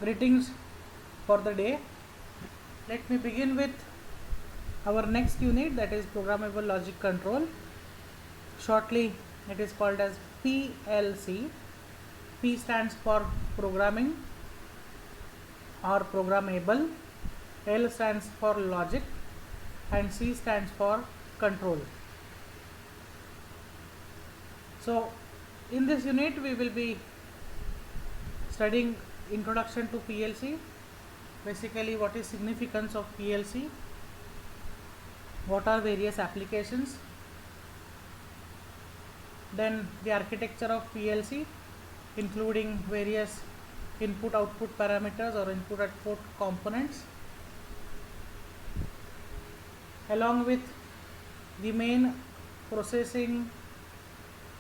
Greetings for the day. Let me begin with our next unit, that is programmable logic control. Shortly it is called as PLC. P stands for programming or programmable, L stands for logic, and C stands for control. So in this unit we will be studying introduction to PLC, basically what is significance of PLC, what are various applications, then the architecture of PLC including various input output parameters or input output components, along with the main processing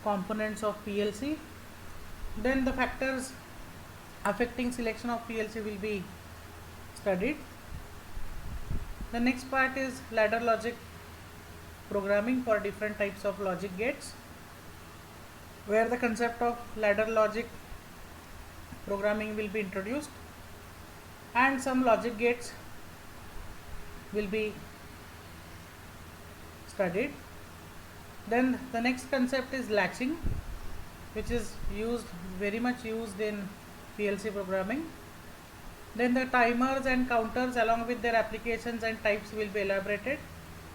components of PLC. Then the factors affecting selection of PLC will be studied. The next part is ladder logic programming for different types of logic gates, where the concept of ladder logic programming will be introduced and some logic gates will be studied. Then the next concept is latching, which is very much used in PLC programming. Then the timers and counters along with their applications and types will be elaborated,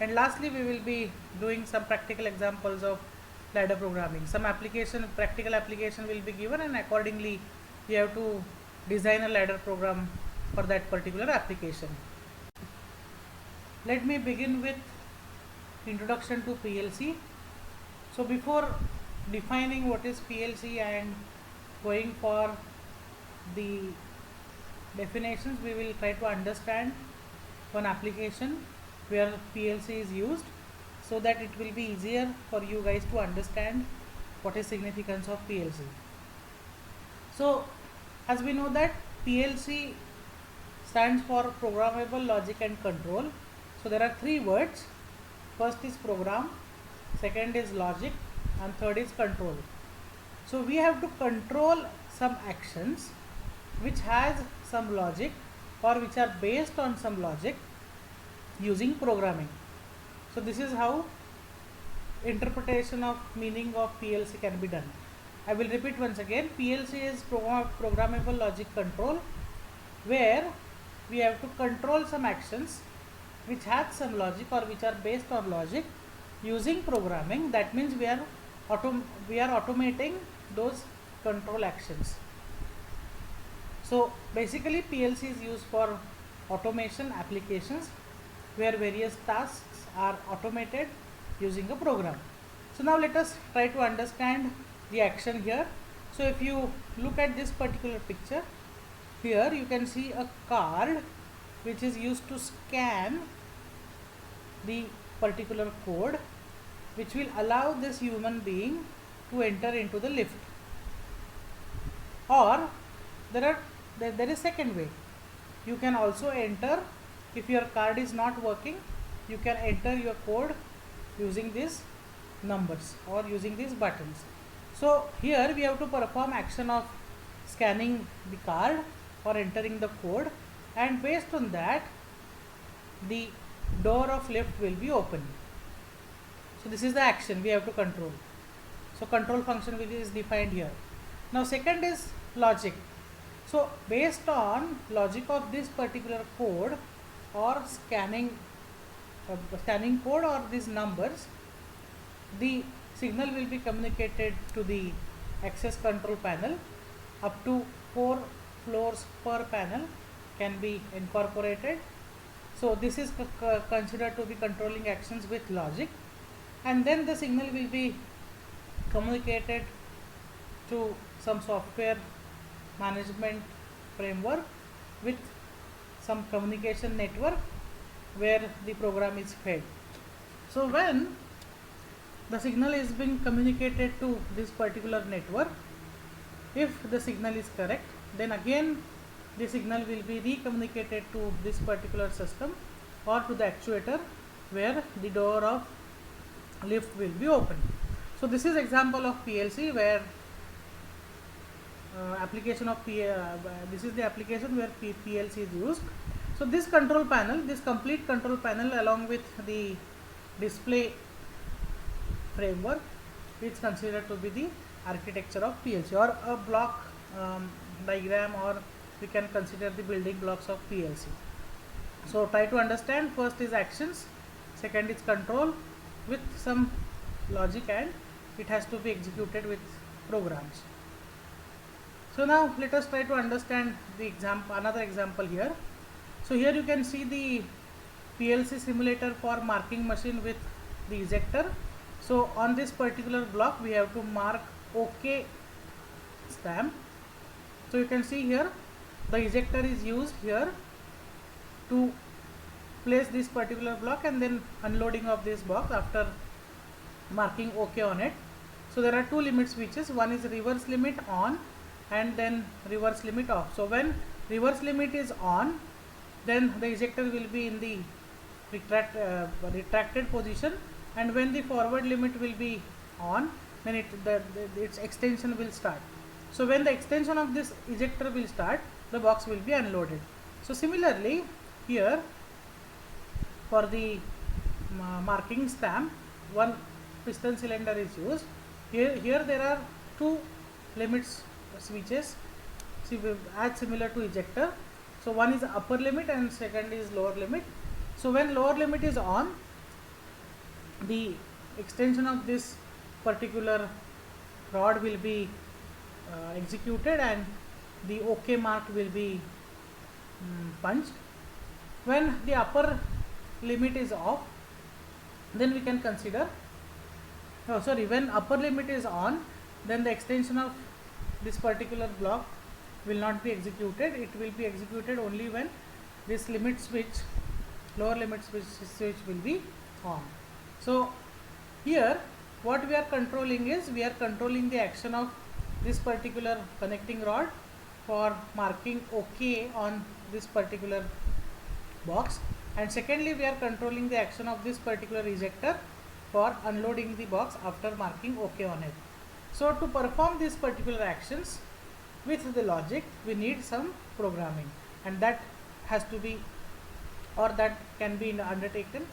and lastly we will be doing some practical examples of ladder programming. Some practical application will be given, and accordingly you have to design a ladder program for that particular application. Let me begin with introduction to PLC. So before defining what is PLC and going for the definitions, we will try to understand one application where PLC is used, so that it will be easier for you guys to understand what is significance of PLC. So as we know that PLC stands for programmable logic and control. So there are three words. First is program, second is logic, and third is control. So we have to control some actions which has some logic or which are based on some logic using programming. So this is how interpretation of meaning of PLC can be done. I will repeat once again. PLC is programmable logic control, where we have to control some actions which have some logic or which are based on logic using programming. That means we are automating those control actions. So basically PLC is used for automation applications where various tasks are automated using a program. So now let us try to understand the action here. So if you look at this particular picture, here you can see a card which is used to scan the particular code which will allow this human being to enter into the lift. Or there is second way. You can also enter, if your card is not working, you can enter your code using these numbers or using these buttons. So here we have to perform action of scanning the card or entering the code, and based on that the door of lift will be opened. So this is the action we have to control. So control function which is defined here. Now second is logic. So based on logic of this particular code or scanning code or these numbers, the signal will be communicated to the access control panel. Up to 4 floors per panel can be incorporated. So this is considered to be controlling actions with logic, and then the signal will be communicated to some software management framework with some communication network where the program is fed. So when the signal is being communicated to this particular network, if the signal is correct, then again the signal will be recommunicated to this particular system or to the actuator where the door of lift will be opened. So this is example of PLC where application of this is the application where PLC is used. So this control panel, this complete control panel along with the display framework is considered to be the architecture of PLC, or a block diagram, or we can consider the building blocks of PLC. So try to understand. First is actions, second is control with some logic, and it has to be executed with programs. So now let us try to understand the another example here. So here you can see the PLC simulator for marking machine with the ejector. So on this particular block we have to mark OK stamp. So you can see here the ejector is used here to place this particular block, and then unloading of this box after marking OK on it. So there are two limit switches, one is reverse limit on and then reverse limit off. So when reverse limit is on, then the ejector will be in the retracted position, and when the forward limit will be on, then its extension will start. So when the extension of this ejector will start, the box will be unloaded. So similarly here for the marking stamp, one piston cylinder is used. Here there are two limits switches as similar to ejector. So one is upper limit and second is lower limit. So when lower limit is on, the extension of this particular rod will be executed and the OK mark will be punched. When the upper limit is off, then we can consider, when upper limit is on, then the extension of this particular block will not be executed. It will be executed only when this limit switch, lower limit switch will be on. So here what we are controlling is, we are controlling the action of this particular connecting rod for marking OK on this particular box, and secondly we are controlling the action of this particular ejector for unloading the box after marking OK on it. So to perform these particular actions with the logic, we need some programming, and that has to be, or that can be undertaken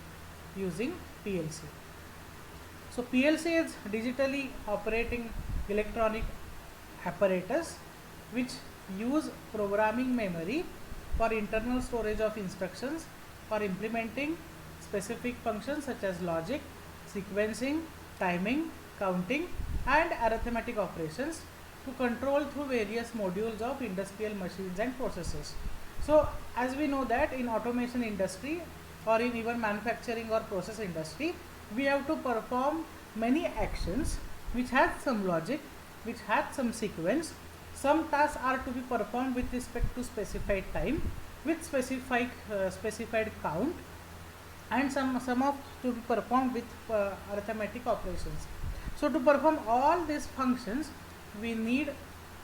using PLC. So PLC is digitally operating electronic apparatus which use programming memory for internal storage of instructions for implementing specific functions such as logic, sequencing, timing, counting and arithmetic operations to control through various modules of industrial machines and processes. So as we know that in automation industry or in even manufacturing or process industry, we have to perform many actions which has some logic, which has some sequence. Some tasks are to be performed with respect to specified time with specified count, and some of to be performed with arithmetic operations. So to perform all these functions, we need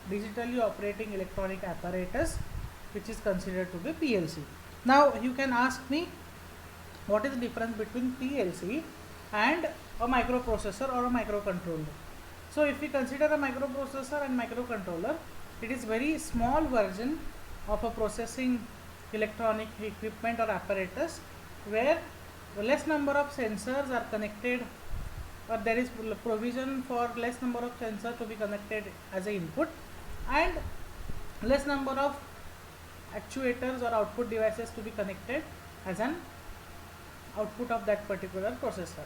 digitally operating electronic apparatus which is considered to be PLC. Now you can ask me, what is the difference between PLC and a microprocessor or a microcontroller? So if we consider a microprocessor and microcontroller, it is very small version of a processing electronic equipment or apparatus where less number of sensors are connected, or there is provision for less number of sensors to be connected as an input and less number of actuators or output devices to be connected as an output of that particular processor.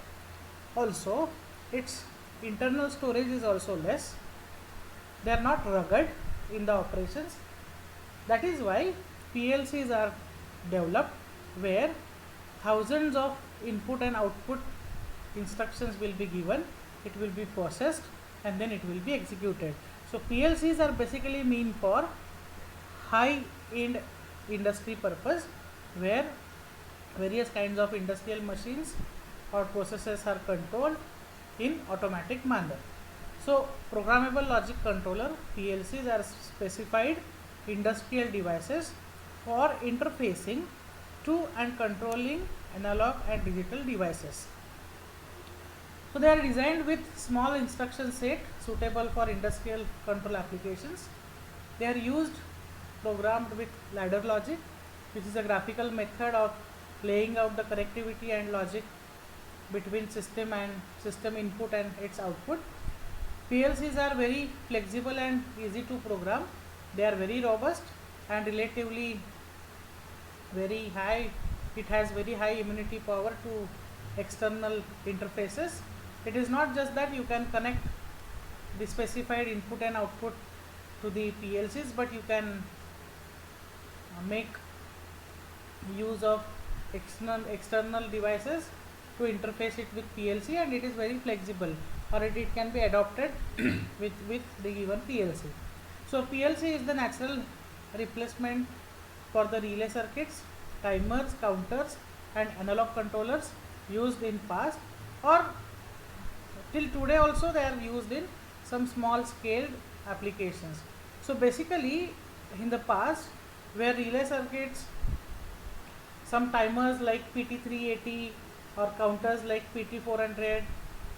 Also its internal storage is also less. They are not rugged in the operations. That is why PLCs are developed where thousands of input and output instructions will be given, it will be processed and then it will be executed. So PLCs are basically mean for high-end industry purpose where various kinds of industrial machines or processes are controlled in automatic manner. So programmable logic controller PLCs are specified industrial devices for interfacing to and controlling analog and digital devices. So they are designed with small instruction set suitable for industrial control applications They are used programmed with ladder logic, which is a graphical method of laying out the connectivity and logic between system input and its output. PLCs are very flexible and easy to program. They are very robust and relatively very high. It has very high immunity power to external interfaces. It is not just that you can connect the specified input and output to the PLCs, but you can make use of external devices to interface it with PLC, and it is very flexible, or it can be adopted with the given PLC. So PLC is the natural replacement for the relay circuits, timers, counters and analog controllers used in past, or till today also they are used in some small scaled applications. So basically in the past, where relay circuits, some timers like PT380 or counters like PT400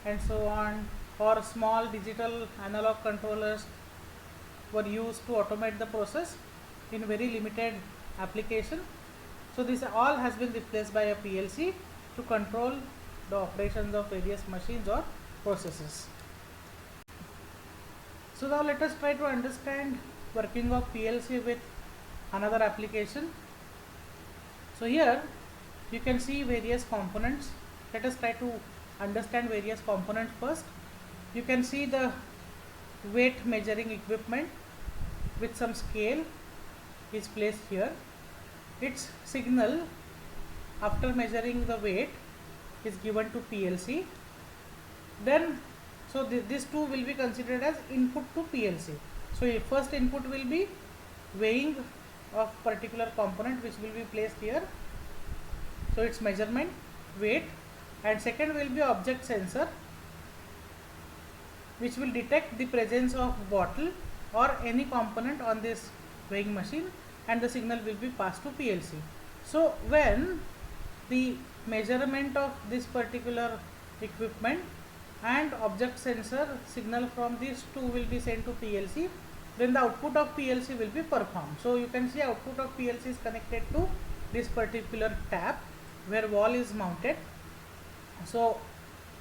and so on, or small digital analog controllers were used to automate the process in very limited application. So this all has been replaced by a PLC to control the operations of various machines or processes. So now let us try to understand working of PLC with another application. So here you can see various components. Let us try to understand various components first. You can see the weight measuring equipment with some scale is placed here. Its signal after measuring the weight is given to PLC. Then these two will be considered as input to PLC. So first input will be weighing of particular component which will be placed here. So its measurement, weight, and second will be object sensor which will detect the presence of bottle or any component on this weighing machine, and the signal will be passed to PLC. So when the measurement of this particular equipment and object sensor signal from these two will be sent to PLC, then the output of PLC will be performed. So you can see output of PLC is connected to this particular tap where valve is mounted. So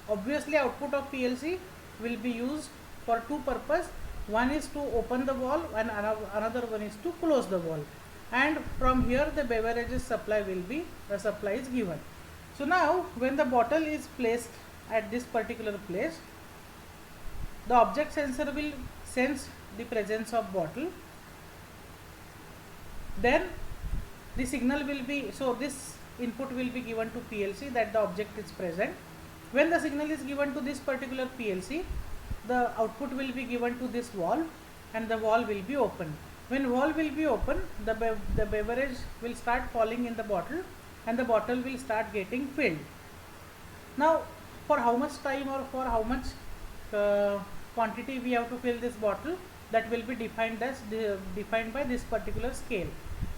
obviously output of PLC will be used for two purposes. One is to open the valve and another one is to close the valve, and from here the beverages supply is given. So now when the bottle is placed at this particular place, the object sensor will sense the presence of bottle. Then the signal will be, so this input will be given to PLC that the object is present. When the signal is given to this particular PLC, the output will be given to this valve and the valve will be open. When valve will be open, the beverage will start falling in the bottle and the bottle will start getting filled. Now for how much time or for how much quantity we have to fill this bottle, that will be defined by this particular scale.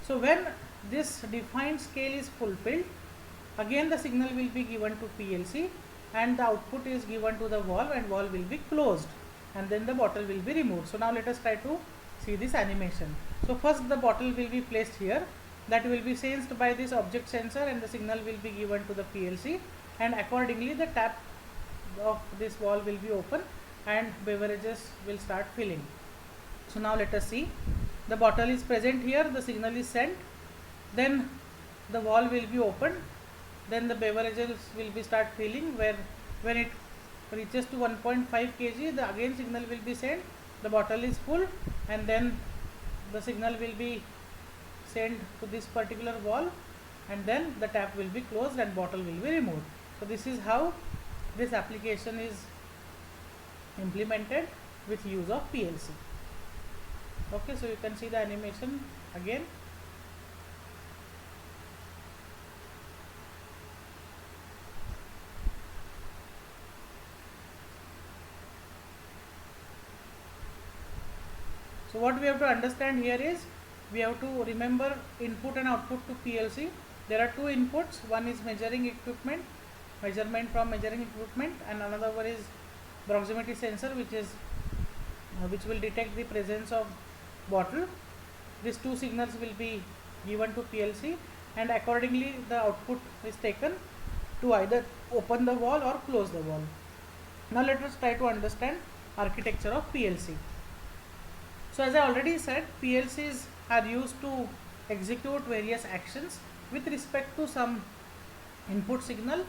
So when this defined scale is fulfilled, again the signal will be given to PLC and the output is given to the valve and valve will be closed, and then the bottle will be removed. So now let us try to see this animation. So first the bottle will be placed here, that will be sensed by this object sensor and the signal will be given to the PLC, and accordingly the tap of this valve will be open and beverages will start filling. So now let us see, the bottle is present here, the signal is sent, then the valve will be opened, then the beverages will be start filling, where when it reaches to 1.5 kg, the again signal will be sent, the bottle is full, and then the signal will be sent to this particular valve, and then the tap will be closed and bottle will be removed. So this is how this application is implemented with use of PLC. Okay, so you can see the animation again. So what we have to understand here is, we have to remember input and output to PLC. There are two inputs, one is measuring equipment, measurement from measuring equipment, and another one is proximity sensor, which will detect the presence of bottle. These two signals will be given to PLC, and accordingly the output is taken to either open the valve or close the valve. Now let us try to understand architecture of PLC. So as I already said, PLCs are used to execute various actions with respect to some input signal,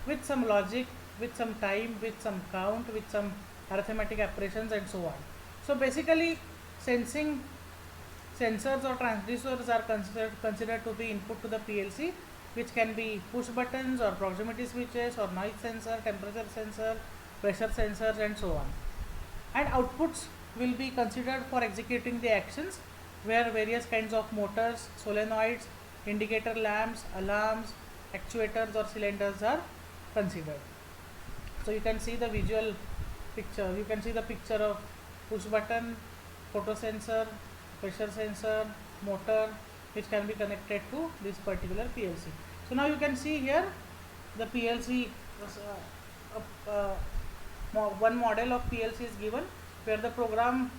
with some logic, with some time, with some count, with some arithmetic operations and so on. So basically sensors or transducers are considered to be input to the PLC, which can be push buttons or proximity switches or noise sensor, temperature sensor, pressure sensors and so on. And outputs will be considered for executing the actions, where various kinds of motors, solenoids, indicator lamps, alarms, actuators or cylinders are considered. So you can see the visual picture. You can see the picture of push button, photo sensor, pressure sensor, motor, which can be connected to this particular PLC. So now you can see here the PLC, one model of PLC is given, where the program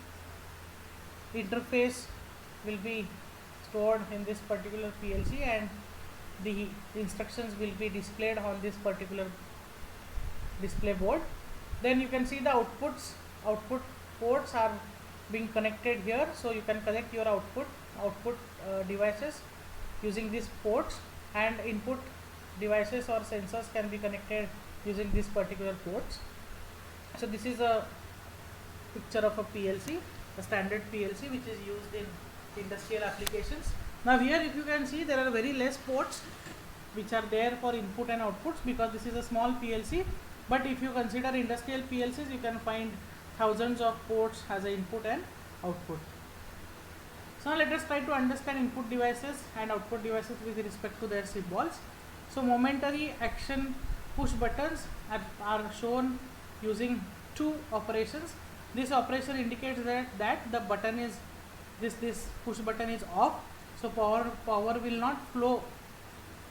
interface will be stored in this particular PLC and the instructions will be displayed on this particular display board. Then you can see the output ports are being connected here, so you can connect your output devices using these ports, and input devices or sensors can be connected using these particular ports. So this is a picture of a PLC, a standard PLC which is used in industrial applications. Now here if you can see, there are very less ports which are there for input and outputs, because this is a small PLC. But if you consider industrial PLCs, you can find thousands of ports as an input and output. So now let us try to understand input devices and output devices with respect to their symbols. So momentary action push buttons are shown using two operations. This operation indicates that the button is this push button is off, so power will not flow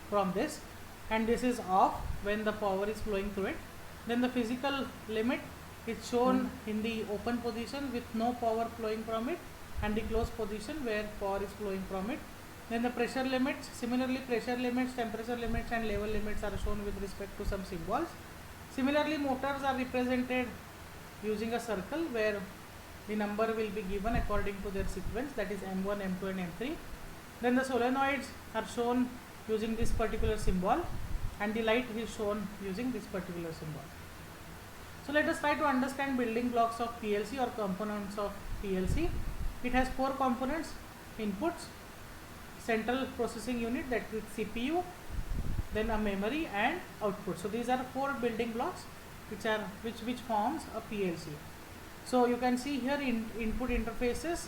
from this, and this is off when the power is flowing through it. Then the physical limit is shown in the open position with no power flowing from it, and the closed position where power is flowing from it. Then the pressure limits, similarly pressure limits, temperature limits and level limits are shown with respect to some symbols. Similarly, motors are represented using a circle where the number will be given according to their sequence, that is M1, M2 and M3. Then the solenoids are shown using this particular symbol, and the light is shown using this particular symbol. So let us try to understand building blocks of PLC or components of PLC. It has four components: inputs, central processing unit, that is CPU, then a memory and output. So these are four building blocks which forms a PLC. So you can see here input interfaces,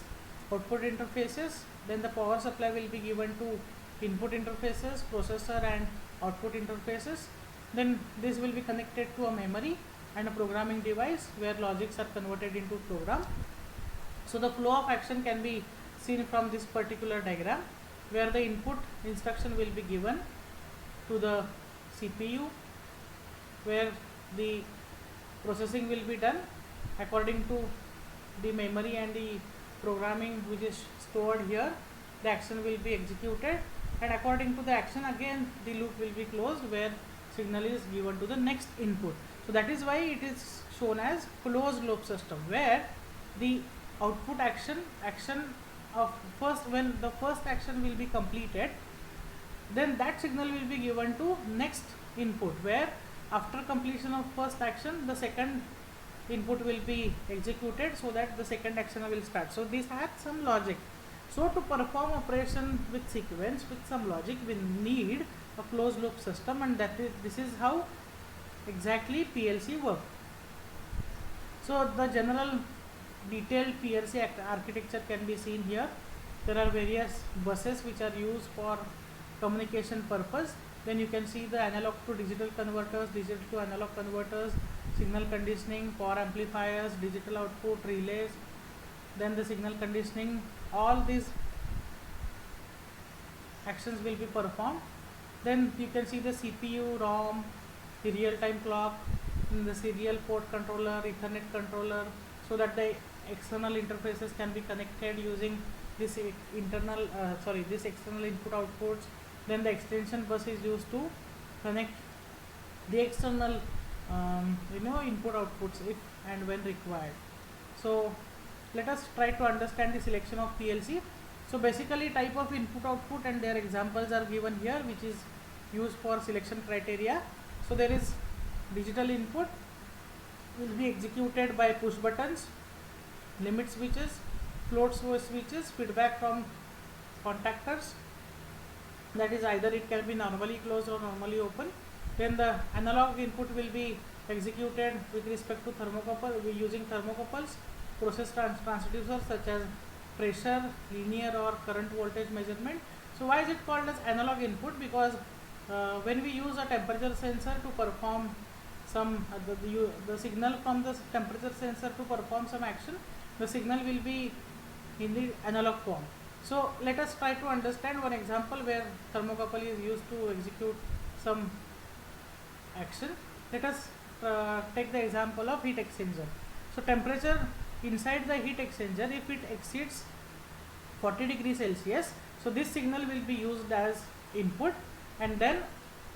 output interfaces, then the power supply will be given to input interfaces, processor and output interfaces. Then this will be connected to a memory and a programming device where logics are converted into program. So the flow of action can be seen from this particular diagram, where the input instruction will be given to the CPU, where the processing will be done according to the memory and the programming which is stored here. The action will be executed, and according to the action again the loop will be closed, where signal is given to the next input. So that is why it is shown as closed loop system, where the output action of when the first action will be completed, then that signal will be given to next input, where after completion of first action the second input will be executed, so that the second action will start. So this has some logic. So to perform operation with sequence with some logic, we need a closed loop system, and this is how exactly PLC work. So the general detailed PLC architecture can be seen here. There are various buses which are used for communication purpose. Then you can see the analog to digital converters, digital to analog converters, signal conditioning, power amplifiers, digital output, relays, then the signal conditioning. All these actions will be performed. Then you can see the CPU, ROM, the real-time clock, the serial port controller, Ethernet controller, so that the external interfaces can be connected using this this external input outputs. Then the extension bus is used to connect the external input outputs if and when required. So let us try to understand the selection of PLC. So basically type of input output and their examples are given here, which is used for selection criteria. So there is digital input will be executed by push buttons, limit switches, float switches, feedback from contactors, that is either it can be normally closed or normally open. Then the analog input will be executed with respect to thermocouple using thermocouples, process transducers such as pressure, linear or current voltage measurement. So why is it called as analog input? Because when we use a temperature sensor to perform some the signal from the temperature sensor to perform some action, the signal will be in the analog form. So let us try to understand one example where thermocouple is used to execute some action. Let us take the example of heat exchanger. So temperature inside the heat exchanger, if it exceeds 40 degrees Celsius, so this signal will be used as input, and then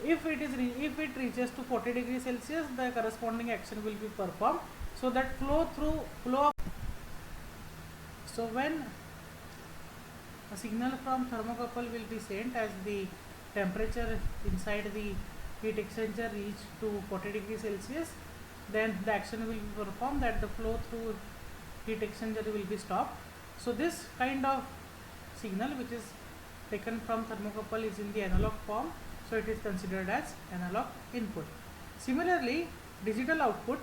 if it reaches to 40 degrees Celsius, the corresponding action will be performed. So that flow of, so when a signal from thermocouple will be sent as the temperature inside the heat exchanger reach to 40 degrees Celsius, then the action will be performed, that the flow through heat exchanger will be stopped. So this kind of signal which is taken from thermocouple is in the analog form, so it is considered as analog input. Similarly, digital output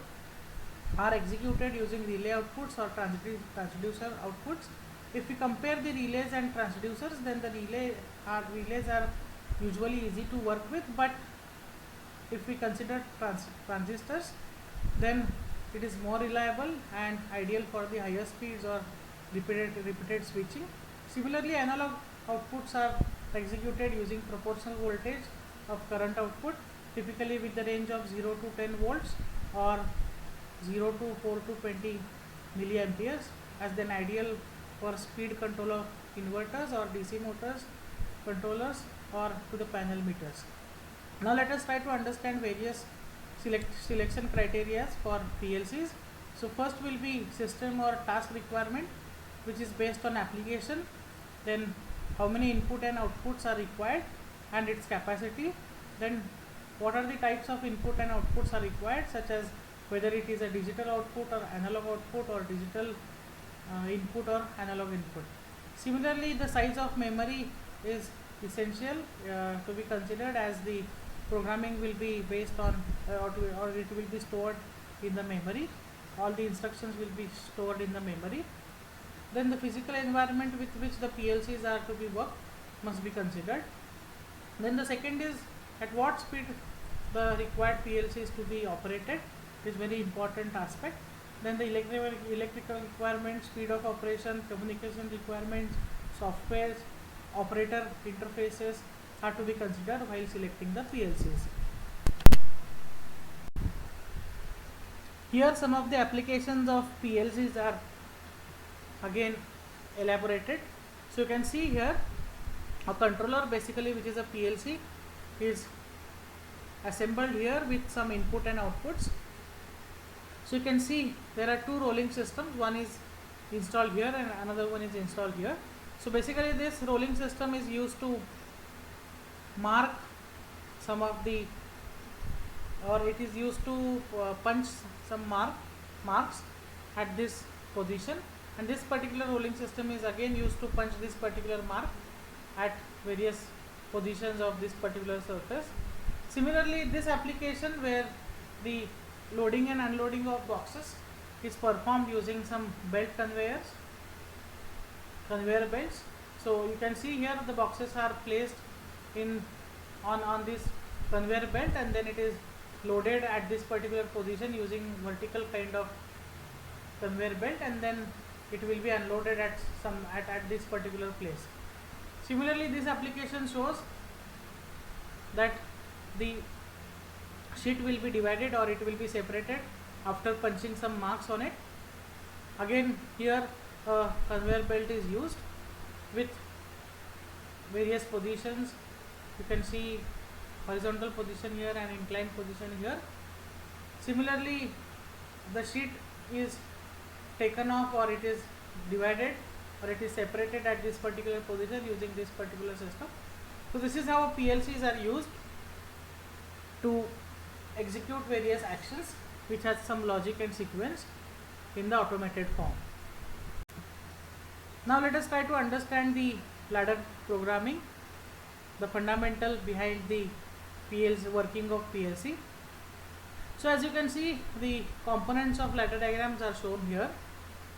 are executed using relay outputs or transducer outputs. If we compare the relays and transducers, then the relays are usually easy to work with, but if we consider transistors, then it is more reliable and ideal for the higher speeds or repeated switching. Similarly, analog outputs are executed using proportional voltage of current output, typically with the range of 0 to 10 volts or 0 to 4 to 20 milliamperes, as then ideal for speed control of inverters or DC motors controllers or to the panel meters. Now let us try to understand various selection criteria for PLCs. So first will be system or task requirement, which is based on application, then how many input and outputs are required and its capacity, then what are the types of input and outputs are required, such as whether it is a digital output or analog output or digital input or analog input. Similarly, the size of memory is essential to be considered, as the programming will be based on or it will be stored in the memory. All the instructions will be stored in the memory. Then the physical environment with which the PLCs are to be worked must be considered. Then the second is at what speed the required PLCs to be operated is very important aspect. Then the electrical requirements, speed of operation, communication requirements, software, operator interfaces are to be considered while selecting the PLCs. Here some of the applications of PLCs are again elaborated. So you can see here a controller, basically which is a PLC, is assembled here with some input and outputs. So you can see there are two rolling systems, one is installed here and another one is installed here. So basically this rolling system is used to mark some of the, or it is used to punch some marks at this position, and this particular rolling system is again used to punch this particular mark at various positions of this particular surface. Similarly, this application where the loading and unloading of boxes is performed using some conveyor belts. So you can see here the boxes are placed on this conveyor belt, and then it is loaded at this particular position using vertical kind of conveyor belt, and then it will be unloaded at this particular place. Similarly, this application shows that the sheet will be divided or it will be separated after punching some marks on it. Again here a conveyor belt is used with various positions. You can see horizontal position here and inclined position here. Similarly, the sheet is taken off, or it is divided, or it is separated at this particular position using this particular system. So this is how PLCs are used to execute various actions which has some logic and sequence in the automated form. Now let us try to understand the ladder programming, the fundamental behind the PLC, working of PLC. So as you can see, the components of ladder diagrams are shown here.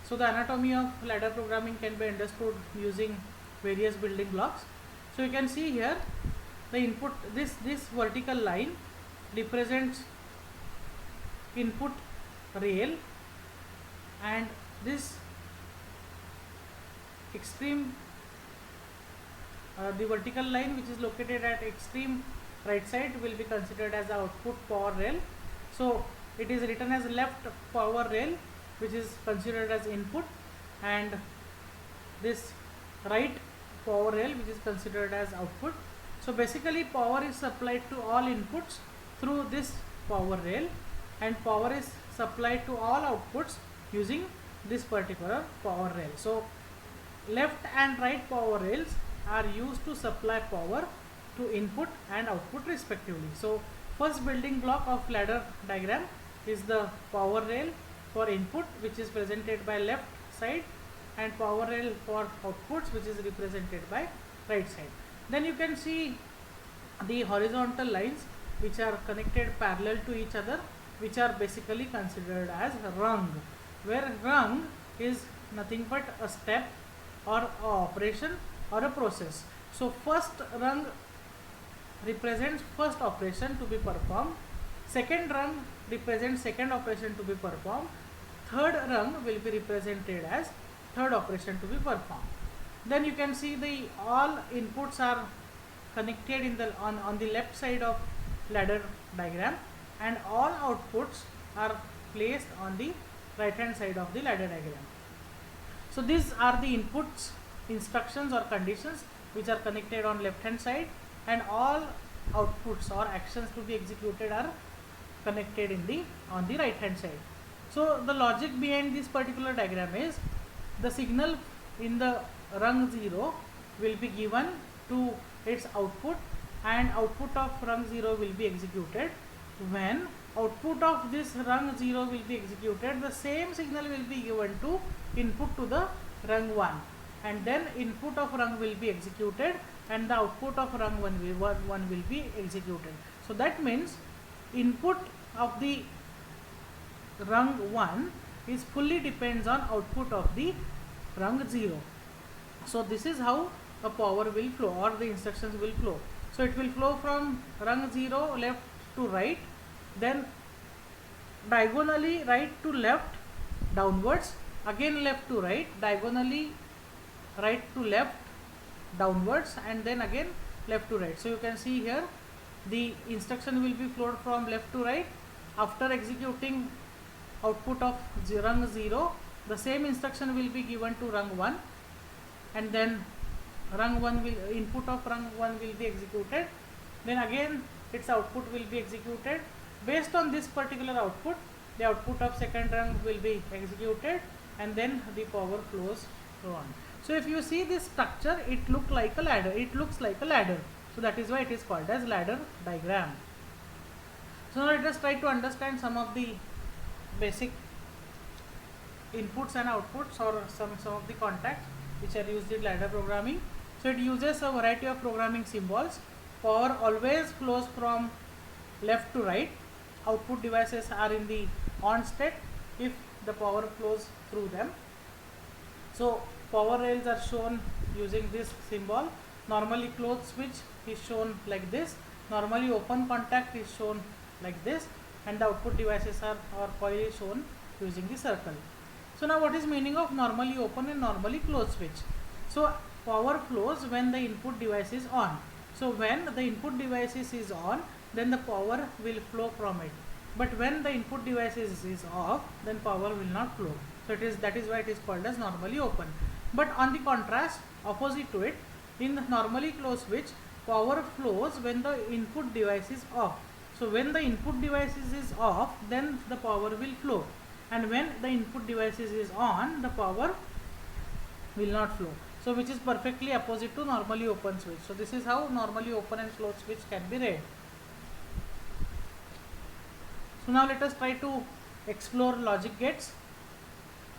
So the anatomy of ladder programming can be understood using various building blocks. So you can see here the input, this vertical line represents input rail, and this extreme the vertical line which is located at extreme right side will be considered as the output power rail. So it is written as left power rail, which is considered as input, and this right power rail which is considered as output. So basically power is supplied to all inputs through this power rail, and power is supplied to all outputs using this particular power rail. So left and right power rails are used to supply power to input and output respectively. So first building block of ladder diagram is the power rail for input, which is presented by left side, and power rail for outputs, which is represented by right side. Then you can see the horizontal lines which are connected parallel to each other, which are basically considered as rung, where rung is nothing but a step or a operation or a process. So first rung represents first operation to be performed, second rung represents second operation to be performed, third rung will be represented as third operation to be performed. Then you can see the all inputs are connected in the on the left side of ladder diagram, and all outputs are placed on the right hand side of the ladder diagram. So these are the inputs, instructions or conditions which are connected on left hand side, and all outputs or actions to be executed are connected in the on the right hand side. So the logic behind this particular diagram is the signal in the rung 0 will be given to its output, and output of rung 0 will be executed. When output of this rung 0 will be executed, the same signal will be given to input to the rung 1, and then input of rung will be executed, and the output of rung 1 will be executed. So that means input of the rung 1 is fully depends on output of the rung 0. So this is how a power will flow, or the instructions will flow. So it will flow from rung 0 left to right, then diagonally right to left downwards, again left to right, diagonally right to left downwards, and then again left to right. So you can see here the instruction will be flowed from left to right. After executing output of rung 0, the same instruction will be given to rung 1, and then rung 1 will input of rung 1 will be executed, then again its output will be executed. Based on this particular output, the output of second rung will be executed, and then the power flows on. So if you see this structure, it looks like a ladder. So that is why it is called as ladder diagram. So now let us try to understand some of the basic inputs and outputs, or some of the contacts which are used in ladder programming. So it uses a variety of programming symbols. Power always flows from left to right. Output devices are in the on state if the power flows through them. So power rails are shown using this symbol. Normally closed switch is shown like this. Normally open contact is shown like this, and the output devices are or coil is shown using the circle. So now what is meaning of normally open and normally closed switch? So power flows when the input device is on. So when the input device is on, then the power will flow from it. But when the input device is off, then power will not flow. So that is why it is called as normally open. But on the contrast, opposite to it, in the normally closed switch, power flows when the input device is off. So when the input device is off, then the power will flow, and when the input device is on, the power will not flow. So which is perfectly opposite to normally open switch. So this is how normally open and closed switch can be read. So now let us try to explore logic gates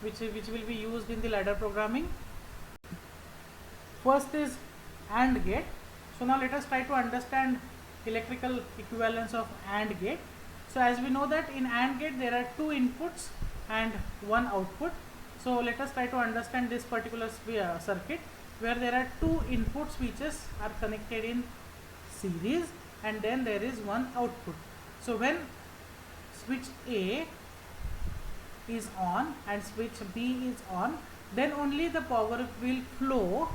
which will be used in the ladder programming. First is AND gate. So now let us try to understand electrical equivalence of AND gate. So as we know that in AND gate there are two inputs and one output. So let us try to understand this particular circuit where there are two input switches are connected in series and then there is one output. So when switch A is on and switch B is on, then only the power will flow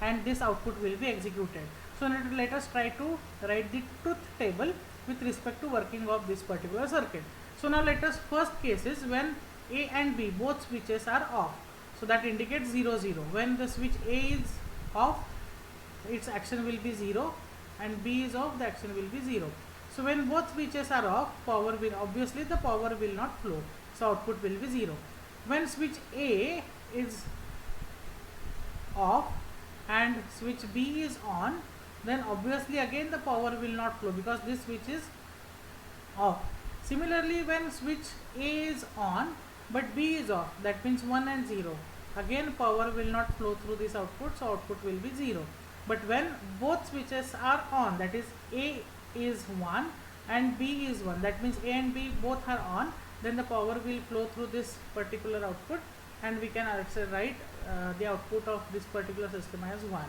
and this output will be executed. So let us try to write the truth table with respect to working of this particular circuit. So now let us, first case is when A and B both switches are off. So that indicates 0 0. When the switch A is off, its action will be 0 and B is off, the action will be 0. So when both switches are off, power will, obviously the power will not flow. So output will be 0. When switch A is off and switch B is on, then obviously again the power will not flow because this switch is off. Similarly, when switch A is on but B is off, that means 1 and 0, again power will not flow through this output, so output will be 0. But when both switches are on, that is A is 1 and B is 1, that means A and B both are on, then the power will flow through this particular output and we can also write the output of this particular system as 1.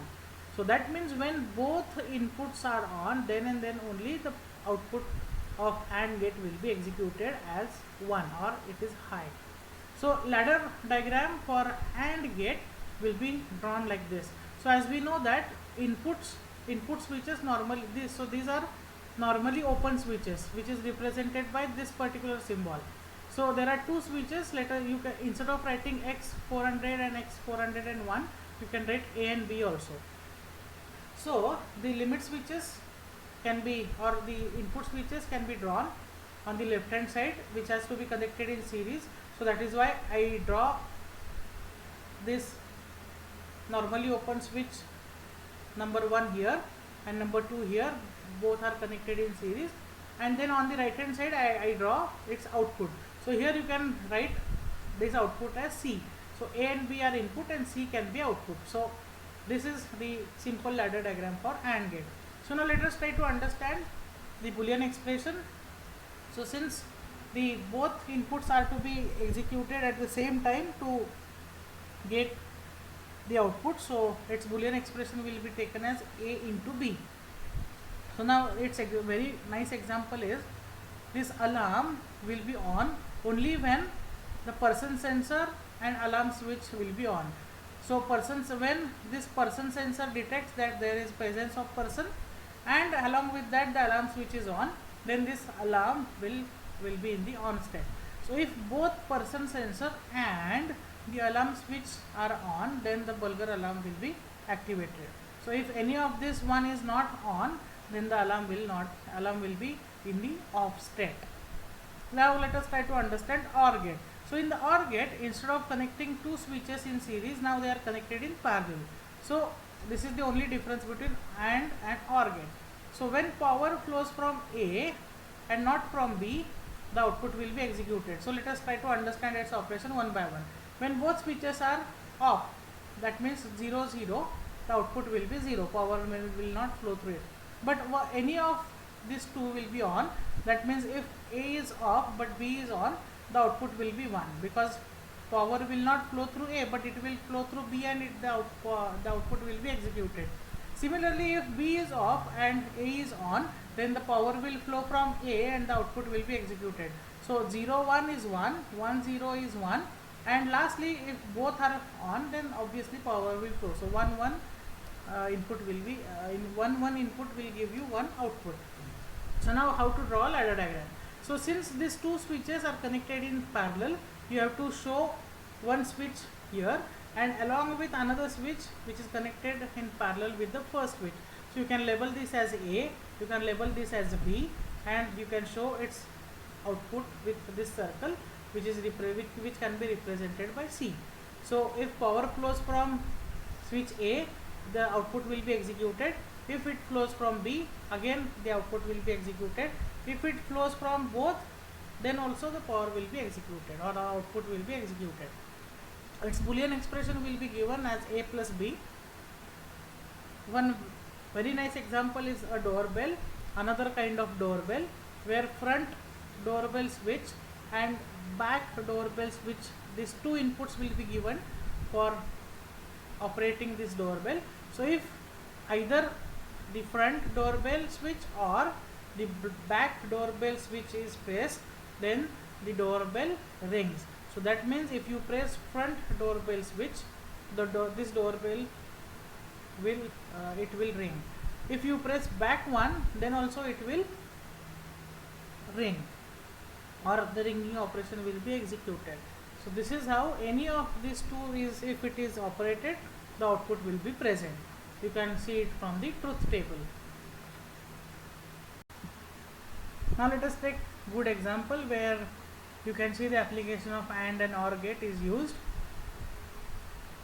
So that means when both inputs are on, then and then only the output of AND gate will be executed as 1 or it is high. So ladder diagram for AND gate will be drawn like this. So as we know that input switches normally these are normally open switches which is represented by this particular symbol. So there are two switches. Later you can, instead of writing X400 and X401, you can write A and B also. So the limit switches can be, or the input switches can be drawn on the left hand side, which has to be connected in series. So that is why I draw this normally open switch number 1 here and number 2 here, both are connected in series, and then on the right hand side I draw its output. So here you can write this output as C. So A and B are input and C can be output. So this is the simple ladder diagram for AND gate. So now let us try to understand the Boolean expression. So since the both inputs are to be executed at the same time to get the output, so its Boolean expression will be taken as A into B. So now its a very nice example is this alarm will be on only when the person sensor and alarm switch will be on. So when this person sensor detects that there is presence of person and along with that the alarm switch is on, then this alarm will be in the on state. So if both person sensor and the alarm switch are on, then the Bulger alarm will be activated. So if any of this one is not on, then the alarm will be in the off state. Now let us try to understand OR gate. So in the OR gate, instead of connecting two switches in series, now they are connected in parallel. So this is the only difference between AND and OR gate. So when power flows from A and not from B, the output will be executed. So let us try to understand its operation one by one. When both switches are off, that means 0 0, the output will be 0, power will not flow through it. But any of these two will be on, that means if A is off but B is on, the output will be 1 because power will not flow through A but it will flow through B and the output will be executed. Similarly, if B is off and A is on, then the power will flow from A and the output will be executed. So 0 1 is 1, 1 0 is 1, and lastly if both are on, then obviously power will flow. So 1 1 input will be in 1 1 input will give you 1 output. So now how to draw a ladder diagram. So since these two switches are connected in parallel, you have to show one switch here, and along with another switch which is connected in parallel with the first switch. So you can label this as A, you can label this as B, and you can show its output with this circle, which is which can be represented by C. So if power flows from switch A, the output will be executed. If it flows from B, again the output will be executed. If it flows from both, then also the power will be executed, or the output will be executed. Its Boolean expression will be given as A plus B. One very nice example is a doorbell, another kind of doorbell, where front doorbell switch and back doorbell switch, these two inputs will be given for operating this doorbell. So if either the front doorbell switch or the back doorbell switch is pressed, then the doorbell rings. So that means if you press front doorbell switch, this doorbell will ring. If you press back one, then also it will ring, or the ringing operation will be executed. So this is how any of these two is, if it is operated, the output will be present. You can see it from the truth table. Now let us take good example where you can see the application of AND and OR gate is used.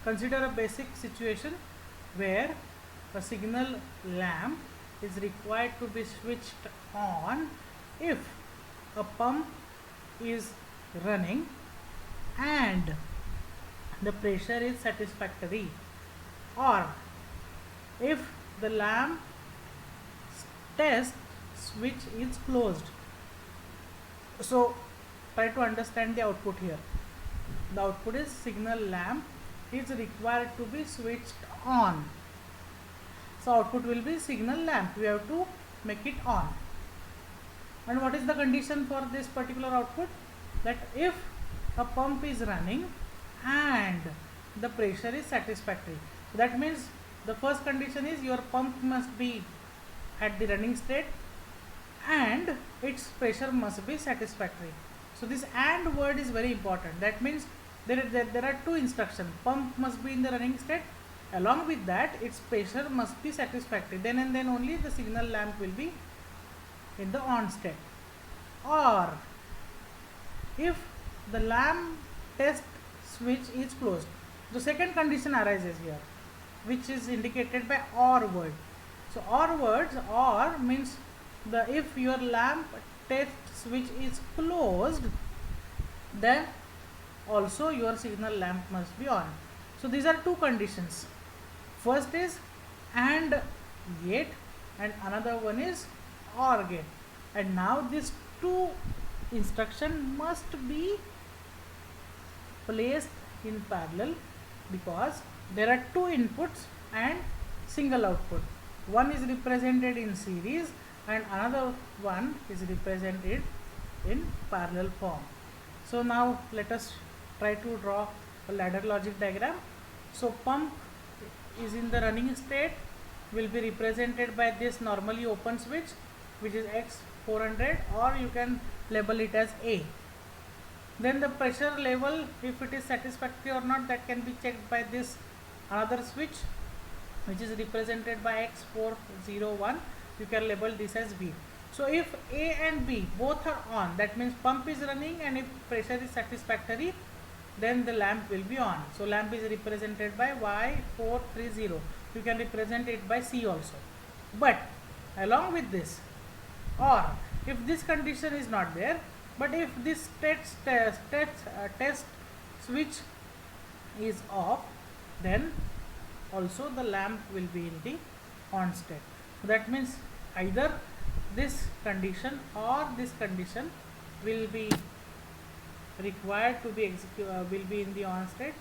Consider a basic situation where a signal lamp is required to be switched on if a pump is running and the pressure is satisfactory, or if the lamp test switch is closed. So try to understand the output here. The output is signal lamp is required to be switched on. So output will be signal lamp, we have to make it on. And what is the condition for this particular output? That if a pump is running and the pressure is satisfactory. That means the first condition is your pump must be at the running state and its pressure must be satisfactory. So this AND word is very important. That means there are two instructions. Pump must be in the running state, along with that its pressure must be satisfactory. Then and then only the signal lamp will be in the on state. Or if the lamp test switch is closed. The second condition arises here, which is indicated by OR word. So OR words, OR means if your lamp test switch is closed, then also your signal lamp must be on. So these are two conditions. First is AND gate and another one is OR gate. And now these two instruction must be placed in parallel because there are two inputs and single output. One is represented in series and another one is represented in parallel form. So now let us try to draw a ladder logic diagram. So pump is in the running state, will be represented by this normally open switch, which is X400, or you can label it as A. Then the pressure level, if it is satisfactory or not, that can be checked by this another switch, which is represented by X401. You can label this as B. So if A and B both are on, that means pump is running, and if pressure is satisfactory, then the lamp will be on. So lamp is represented by Y430. You can represent it by C also. But along with this, or if this condition is not there, but if this test switch is off, then also the lamp will be in the on state. So that means either this condition or this condition will be required to be will be in the on state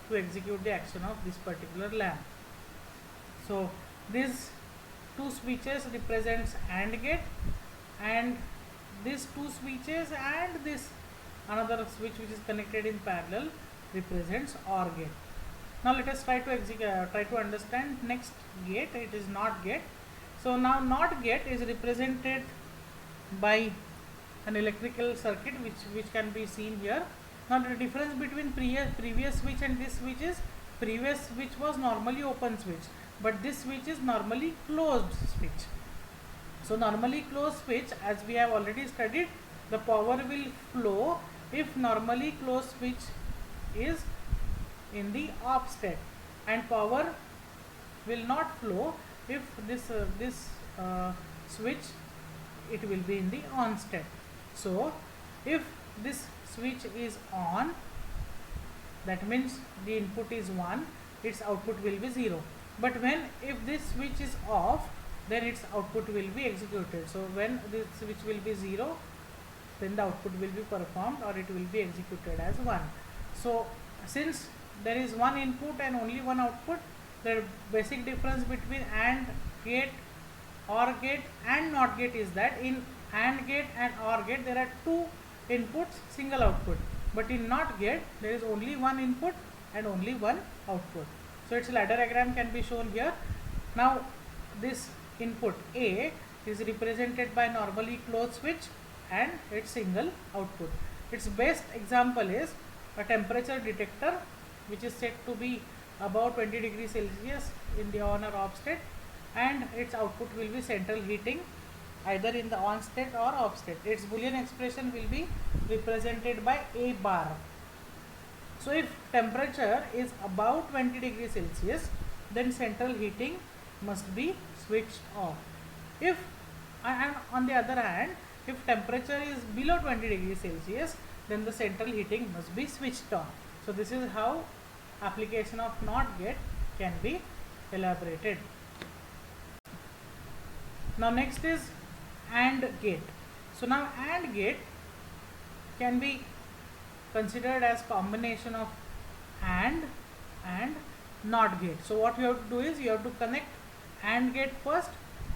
to execute the action of this particular lamp. So these two switches represents AND gate, and these two switches and this another switch which is connected in parallel represents OR gate. Now let us try to understand next gate. It is NOT gate. So now NOT gate is represented by an electrical circuit which can be seen here. Now the difference between previous switch and this switch is, previous switch was normally open switch, but this switch is normally closed switch. So normally closed switch, as we have already studied, the power will flow if normally closed switch is in the off state, and power will not flow if this switch, it will be in the on state. So if this switch is on, that means the input is 1, its output will be 0. But when, if this switch is off, then its output will be executed. So when this switch will be 0, then the output will be performed, or it will be executed as 1. So since there is one input and only one output, the basic difference between AND gate, OR gate and NOT gate is that in AND gate and OR gate there are two inputs, single output, but in NOT gate there is only one input and only one output. So its ladder diagram can be shown here. Now this input A is represented by normally closed switch and its single output. Its best example is a temperature detector, which is said to be about 20 degrees Celsius in the on or off state, and its output will be central heating either in the on state or off state. Its Boolean expression will be represented by A bar. So if temperature is about 20 degrees Celsius, then central heating must be switched off. If, and on the other hand, if temperature is below 20 degrees Celsius, then the central heating must be switched on. So this is how application of NOT gate can be elaborated. Now next is AND gate. So now AND gate can be considered as combination of AND and NOT gate. So what you have to do is, you have to connect AND gate first,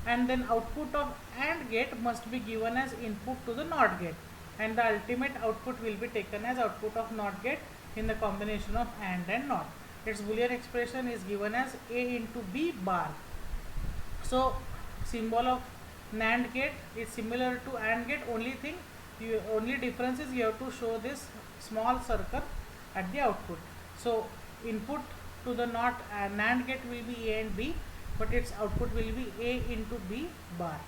and then output of AND gate must be given as input to the NOT gate, and the ultimate output will be taken as output of NOT gate in the combination of AND and NOT. Its Boolean expression is given as A into B bar. So symbol of NAND gate is similar to AND gate, only difference is you have to show this small circle at the output. So input to the NAND gate will be A and B, but its output will be A into B bar.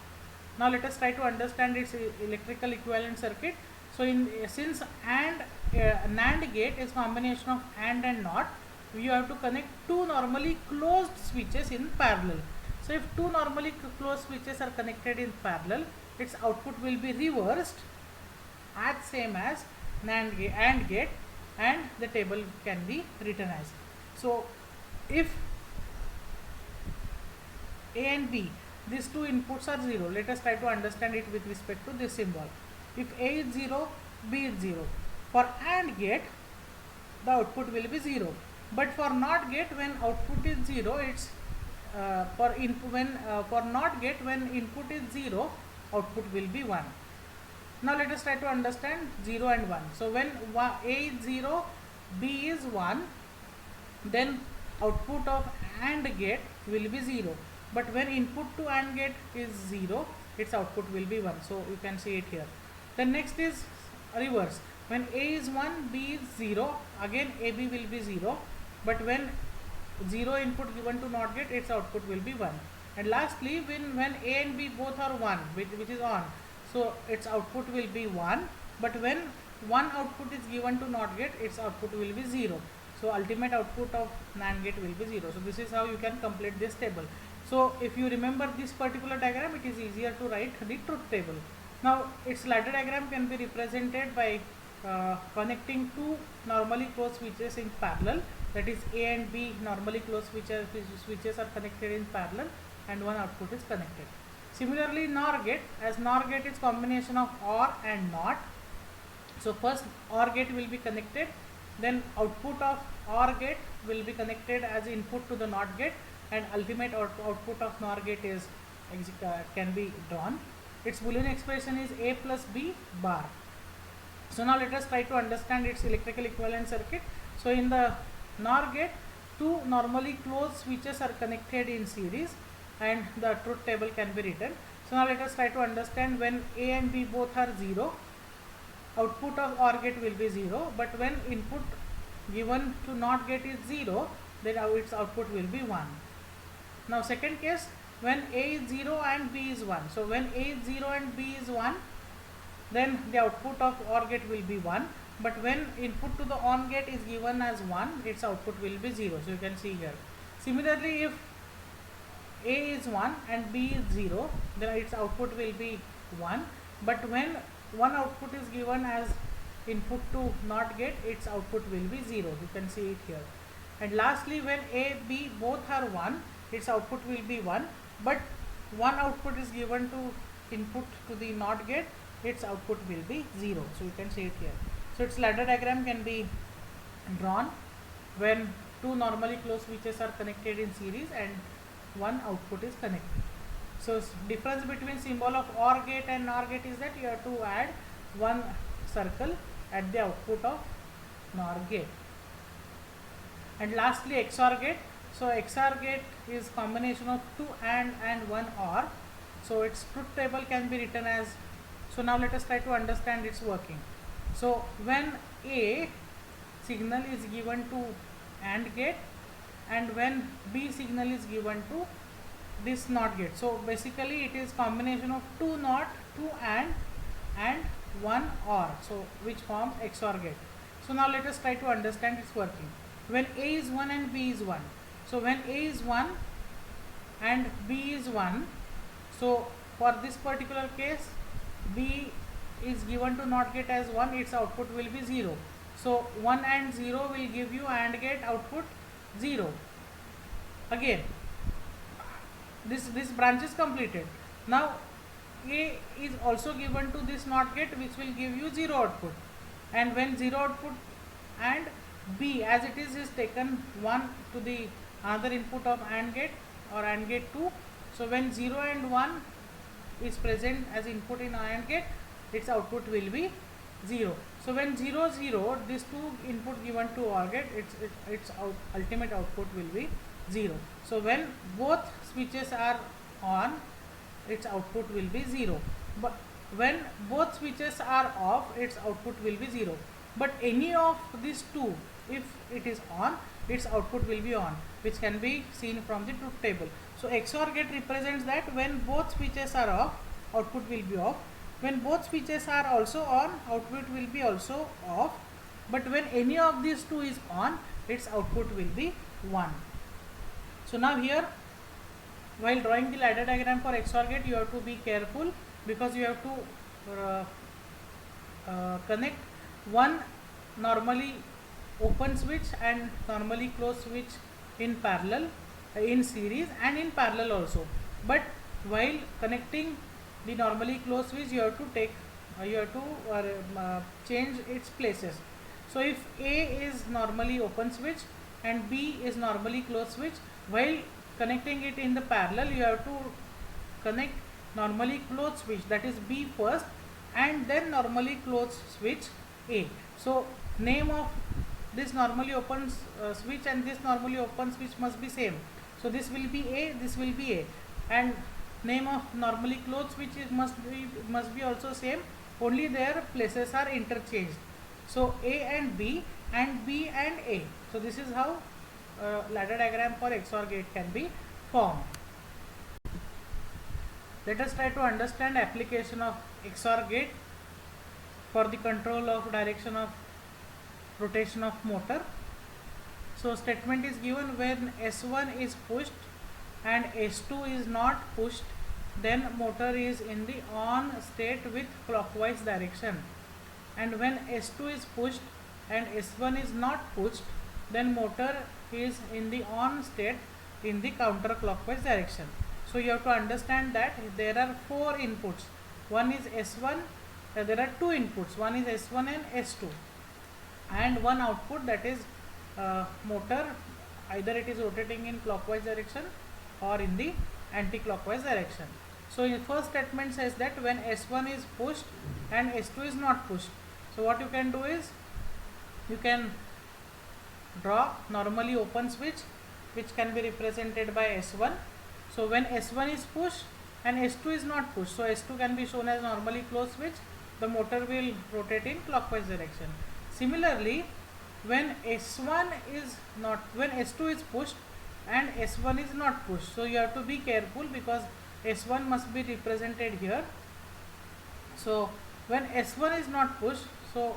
Now let us try to understand its electrical equivalent circuit. So since NAND gate is combination of AND and NOT, you have to connect two normally closed switches in parallel. So if two normally closed switches are connected in parallel, its output will be reversed as same as AND gate, and the table can be written as. So if A and B, these two inputs are 0, let us try to understand it with respect to this symbol. If A is 0, B is 0. For AND gate, the output will be 0. But for NOT gate, when output is 0, it's for NOT gate, when input is 0, output will be 1. Now let us try to understand 0 and 1. So when A is 0, B is 1, then output of AND gate will be 0. But when input to AND gate is 0, its output will be 1. So you can see it here. Then next is reverse. When A is 1, B is 0, again AB will be 0. But when 0 input given to NOT gate, its output will be 1. And lastly, when A and B both are 1, which is on, so its output will be 1. But when one output is given to NOT gate, its output will be 0. So ultimate output of NAND gate will be 0. So this is how you can complete this table. So if you remember this particular diagram, it is easier to write the truth table. Now its ladder diagram can be represented by connecting two normally closed switches in parallel, that is A and B normally closed switches are connected in parallel, and one output is connected. Similarly NOR gate, as NOR gate is combination of OR and NOT. So first OR gate will be connected, then output of OR gate will be connected as input to the NOT gate, and ultimate output of NOR gate is can be drawn. Its Boolean expression is A plus B bar. So now let us try to understand its electrical equivalent circuit. So in the NOR gate, two normally closed switches are connected in series, and the truth table can be written. So now let us try to understand when A and B both are 0, output of OR gate will be 0, but when input given to NOT gate is 0, then its output will be 1. Now second case, when A is 0 and B is 1. So when A is 0 and B is 1, then the output of OR gate will be 1, but when input to the ON gate is given as 1, its output will be 0. So you can see here. Similarly, if A is 1 and B is 0, then its output will be 1, but when one output is given as input to NOT gate, its output will be 0. You can see it here. And lastly, when A, B both are 1, its output will be 1, but one output is given to input to the NOT gate, its output will be 0. So you can see it here. So its ladder diagram can be drawn when two normally closed switches are connected in series and one output is connected. So difference between symbol of OR gate and NOR gate is that you have to add one circle at the output of NOR gate. And lastly, XOR gate. So XOR gate is combination of two AND and one OR. So its truth table can be written as, so now let us try to understand its working. So when A signal is given to AND gate and when B signal is given to this NOT gate. So basically it is combination of two NOT, two AND one OR, so which form XOR gate. So now let us try to understand its working. When A is 1 and B is 1. So when A is 1 and B is 1, so for this particular case, B is given to NOT gate as 1, its output will be 0. So 1 and 0 will give you AND gate output 0. Again, this branch is completed. Now A is also given to this NOT gate, which will give you 0 output, and when 0 output and B as it is taken 1 to the another input of AND gate or AND gate 2. So when 0 and 1 is present as input in AND gate, its output will be 0. So when 0 0, these two input given to OR gate, its ultimate output will be 0. So when both switches are on, its output will be 0. But when both switches are off, its output will be 0. But any of these two, if it is on, its output will be on, which can be seen from the truth table. So XOR gate represents that when both switches are off, output will be off. When both switches are also on, output will be also off. But when any of these two is on, its output will be 1. So now here, while drawing the ladder diagram for XOR gate, you have to be careful because you have to connect one normally open switch and normally closed switch in parallel, in series and in parallel also. But while connecting the normally closed switch, you have to take change its places. So if A is normally open switch and B is normally closed switch, while connecting it in the parallel, you have to connect normally closed switch, that is B first, and then normally closed switch A. So name of this normally open switch and this normally open switch must be same. So this will be A, this will be A, and name of normally closed switch must be also same, only their places are interchanged. So A and B and B and A. So this is how ladder diagram for XOR gate can be formed. Let us try to understand application of XOR gate for the control of direction of rotation of motor. So statement is given: when S1 is pushed and S2 is not pushed, then motor is in the on state with clockwise direction, and when S2 is pushed and S1 is not pushed, then motor is in the on state in the counterclockwise direction. So you have to understand that there are four inputs. One is S1, there are two inputs, one is S1 and S2, and one output, that is motor, either it is rotating in clockwise direction or in the anti-clockwise direction. So in first statement says that when S1 is pushed and S2 is not pushed. So what you can do is, you can draw normally open switch, which can be represented by S1. So when S1 is pushed and S2 is not pushed, so S2 can be shown as normally closed switch the motor will rotate in clockwise direction. Similarly, when S1 is not, when S2 is pushed and S1 is not pushed, so you have to be careful because S1 must be represented here. So when S1 is not pushed, so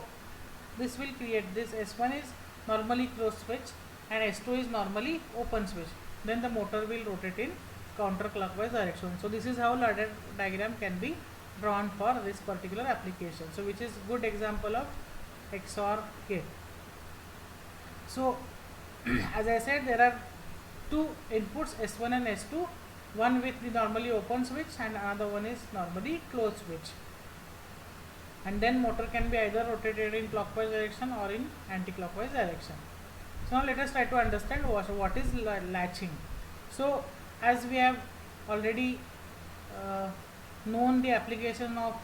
this will create this. S1 is normally closed switch and S2 is normally open switch. Then the motor will rotate in counterclockwise direction. So this is how ladder diagram can be drawn for this particular application. So which is good example of XOR gate. So as I said, there are two inputs, S1 and S2, one with the normally open switch and another one is normally closed switch. And then motor can be either rotated in clockwise direction or in anti-clockwise direction. So now let us try to understand what is latching. So as we have already known the application of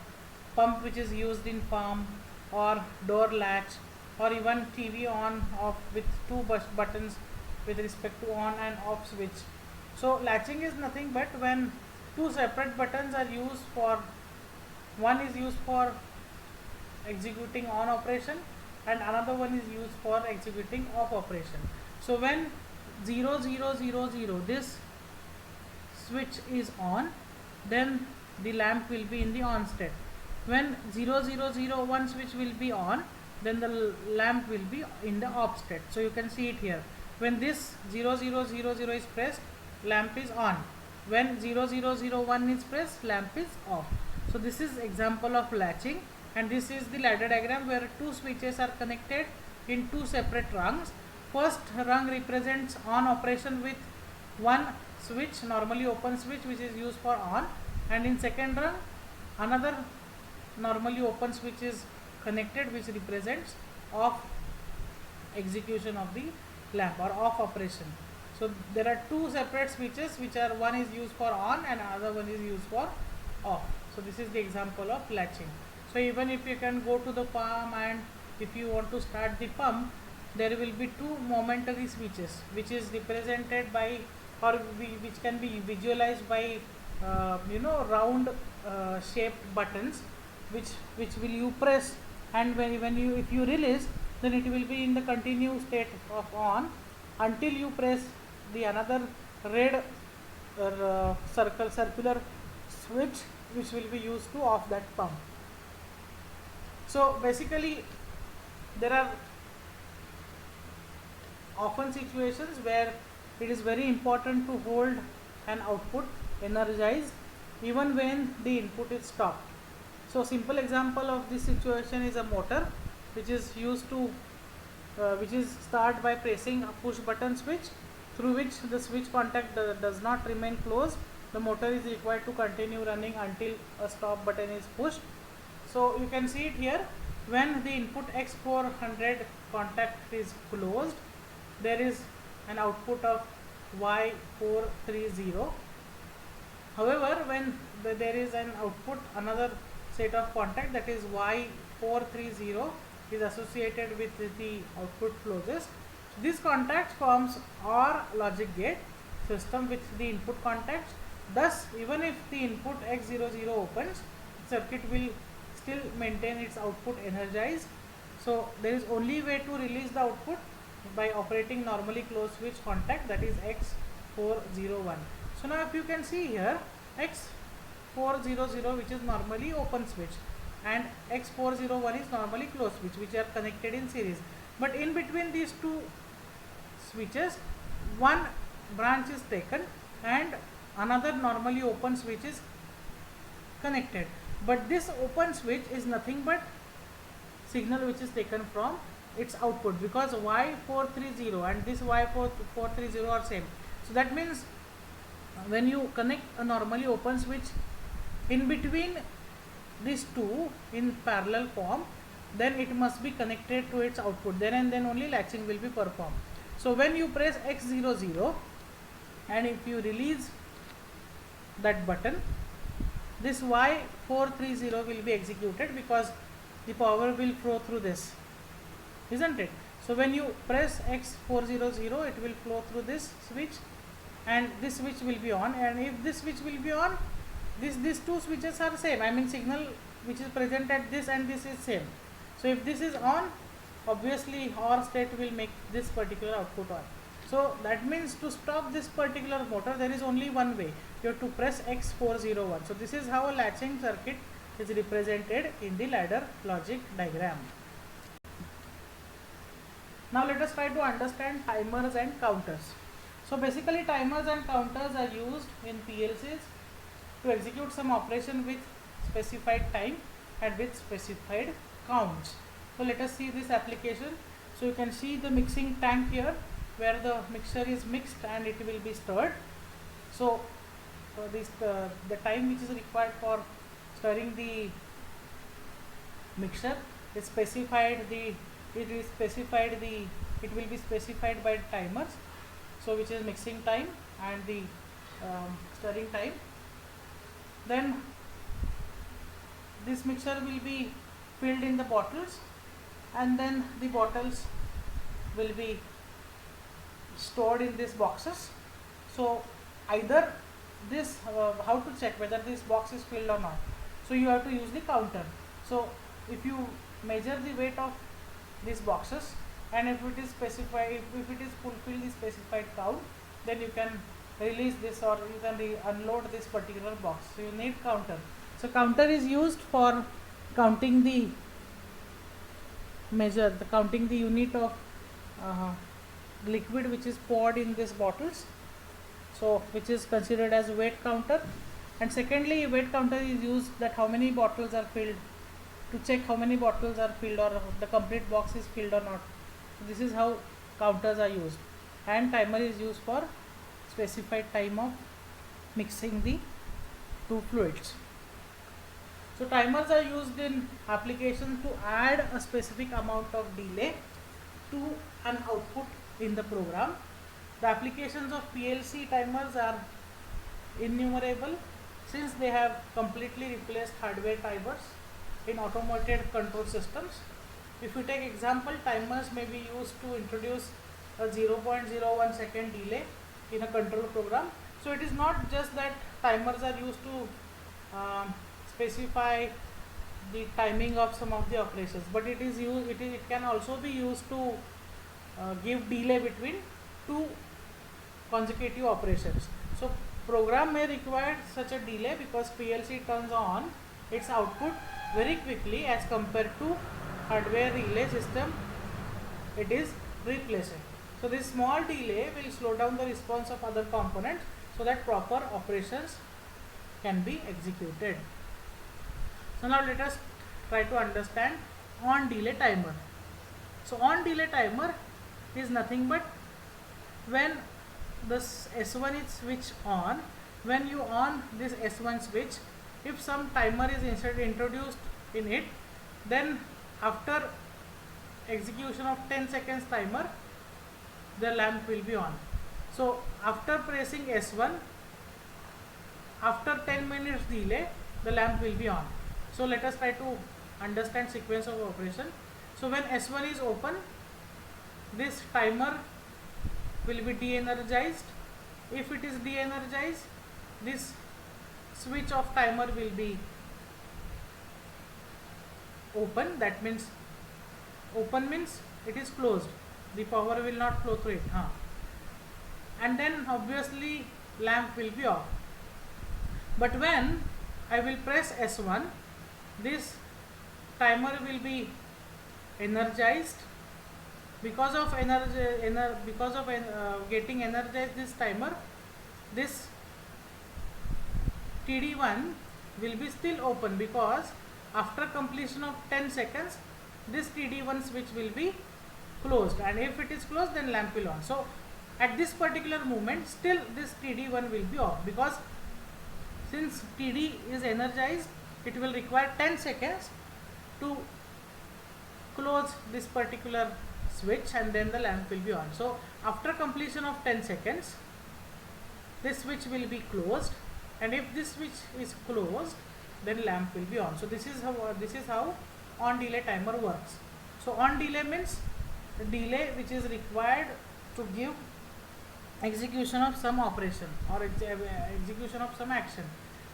pump which is used in farm, or door latch, or even TV on off with two buttons with respect to on and off switch. So latching is nothing but when two separate buttons are used for, one is used for executing on operation and another one is used for executing off operation. So when 0 0 0 0 this switch is on, then the lamp will be in the on state. When 0 0 0 1 switch will be on, then the lamp will be in the off state. So you can see it here. When this 0 0 0 0 is pressed, lamp is on. When 0 0 0 1 is pressed, lamp is off. So this is example of latching, and this is the ladder diagram where two switches are connected in two separate rungs. First rung represents on operation with one switch, normally open switch, which is used for on, and in second rung another normally open switch is connected which represents off execution of the lamp or off operation. So there are two separate switches which are, one is used for on and another one is used for off. So this is the example of latching. So even if you can go to the pump and if you want to start the pump, there will be two momentary switches which is represented by, or which can be visualized by round shaped buttons which will you press, and when you, if you release, then it will be in the continuous state of on until you press the another red circular switch which will be used to off that pump. So basically there are often situations where it is very important to hold an output energized even when the input is stopped. So simple example of this situation is a motor which is used to which is start by pressing a push button switch, through which the switch contact does not remain closed. The motor is required to continue running until a stop button is pushed. So you can see it here, when the input X400 contact is closed, there is an output of Y430. However, when there is an output, another set of contact, that is Y430 is associated with the output closes. This contact forms OR logic gate system with the input contacts. Thus, even if the input X00 opens, circuit will still maintain its output energized. So there is only way to release the output by operating normally closed switch contact, that is X401. So now if you can see here, X400 which is normally open switch and X401 is normally closed switch, which are connected in series. But in between these two switches, one branch is taken and another normally open switch is connected. But this open switch is nothing but signal which is taken from its output, because Y430 and this Y430 are same. So that means when you connect a normally open switch in between these two in parallel form, then it must be connected to its output, then and then only latching will be performed. So when you press X00 and if you release that button, this Y430 will be executed because the power will flow through this, isn't it? So when you press X400, it will flow through this switch and this switch will be on, and if this switch will be on, these two switches are same, I mean signal which is present at this and this is same. So if this is on, obviously OR state will make this particular output on. So that means to stop this particular motor, there is only one way. You have to press X401. So this is how a latching circuit is represented in the ladder logic diagram. Now let us try to understand timers and counters. So basically timers and counters are used in PLCs to execute some operation with specified time and with specified counts. So let us see this application. So you can see the mixing tank here where the mixture is mixed and it will be stirred. So the time which is required for stirring the mixture is specified, it will be specified by timers, so which is mixing time and the stirring time. Then this mixture will be filled in the bottles and then the bottles will be stored in these boxes. So either this how to check whether this box is filled or not, so you have to use the counter. So if you measure the weight of these boxes and if it is specified, if it is fulfill the specified count, then you can release this or you can unload this particular box. So you need counter. So counter is used for counting the counting the unit of liquid which is poured in these bottles, so which is considered as weight counter. And secondly, weight counter is used that how many bottles are filled, to check how many bottles are filled or the complete box is filled or not. So this is how counters are used. And timer is used for specified time of mixing the two fluids. So timers are used in applications to add a specific amount of delay to an output in the program. The applications of PLC timers are innumerable since they have completely replaced hardware timers in automated control systems. If you take example, timers may be used to introduce a 0.01 second delay in a control program. So it is not just that timers are used to specify the timing of some of the operations, but it can also be used to give delay between two consecutive operations. So program may require such a delay because PLC turns on its output very quickly as compared to hardware relay system it is replacing. So this small delay will slow down the response of other components so that proper operations can be executed. So now let us try to understand on delay timer. So on delay timer is nothing but when this S1 is switched on, when you on this S1 switch, if some timer is introduced in it, then after execution of 10 seconds timer, the lamp will be on. So after pressing S1, after 10 minutes delay, the lamp will be on. So let us try to understand sequence of operation. So when S1 is open, this timer will be de-energized. If it is de-energized, this switch of timer will be open. That means open means it is closed, the power will not flow through it, and then obviously lamp will be off. But when I will press S1, this timer will be energized. Because of getting energized this timer, this TD1 will be still open because after completion of 10 seconds this TD1 switch will be closed, and if it is closed then lamp will on. So at this particular moment still this TD1 will be off because since TD is energized, it will require 10 seconds to close this particular switch and then the lamp will be on. So after completion of 10 seconds this switch will be closed, and if this switch is closed then lamp will be on. So this is how on delay timer works. So on delay means the delay which is required to give execution of some operation or execution of some action.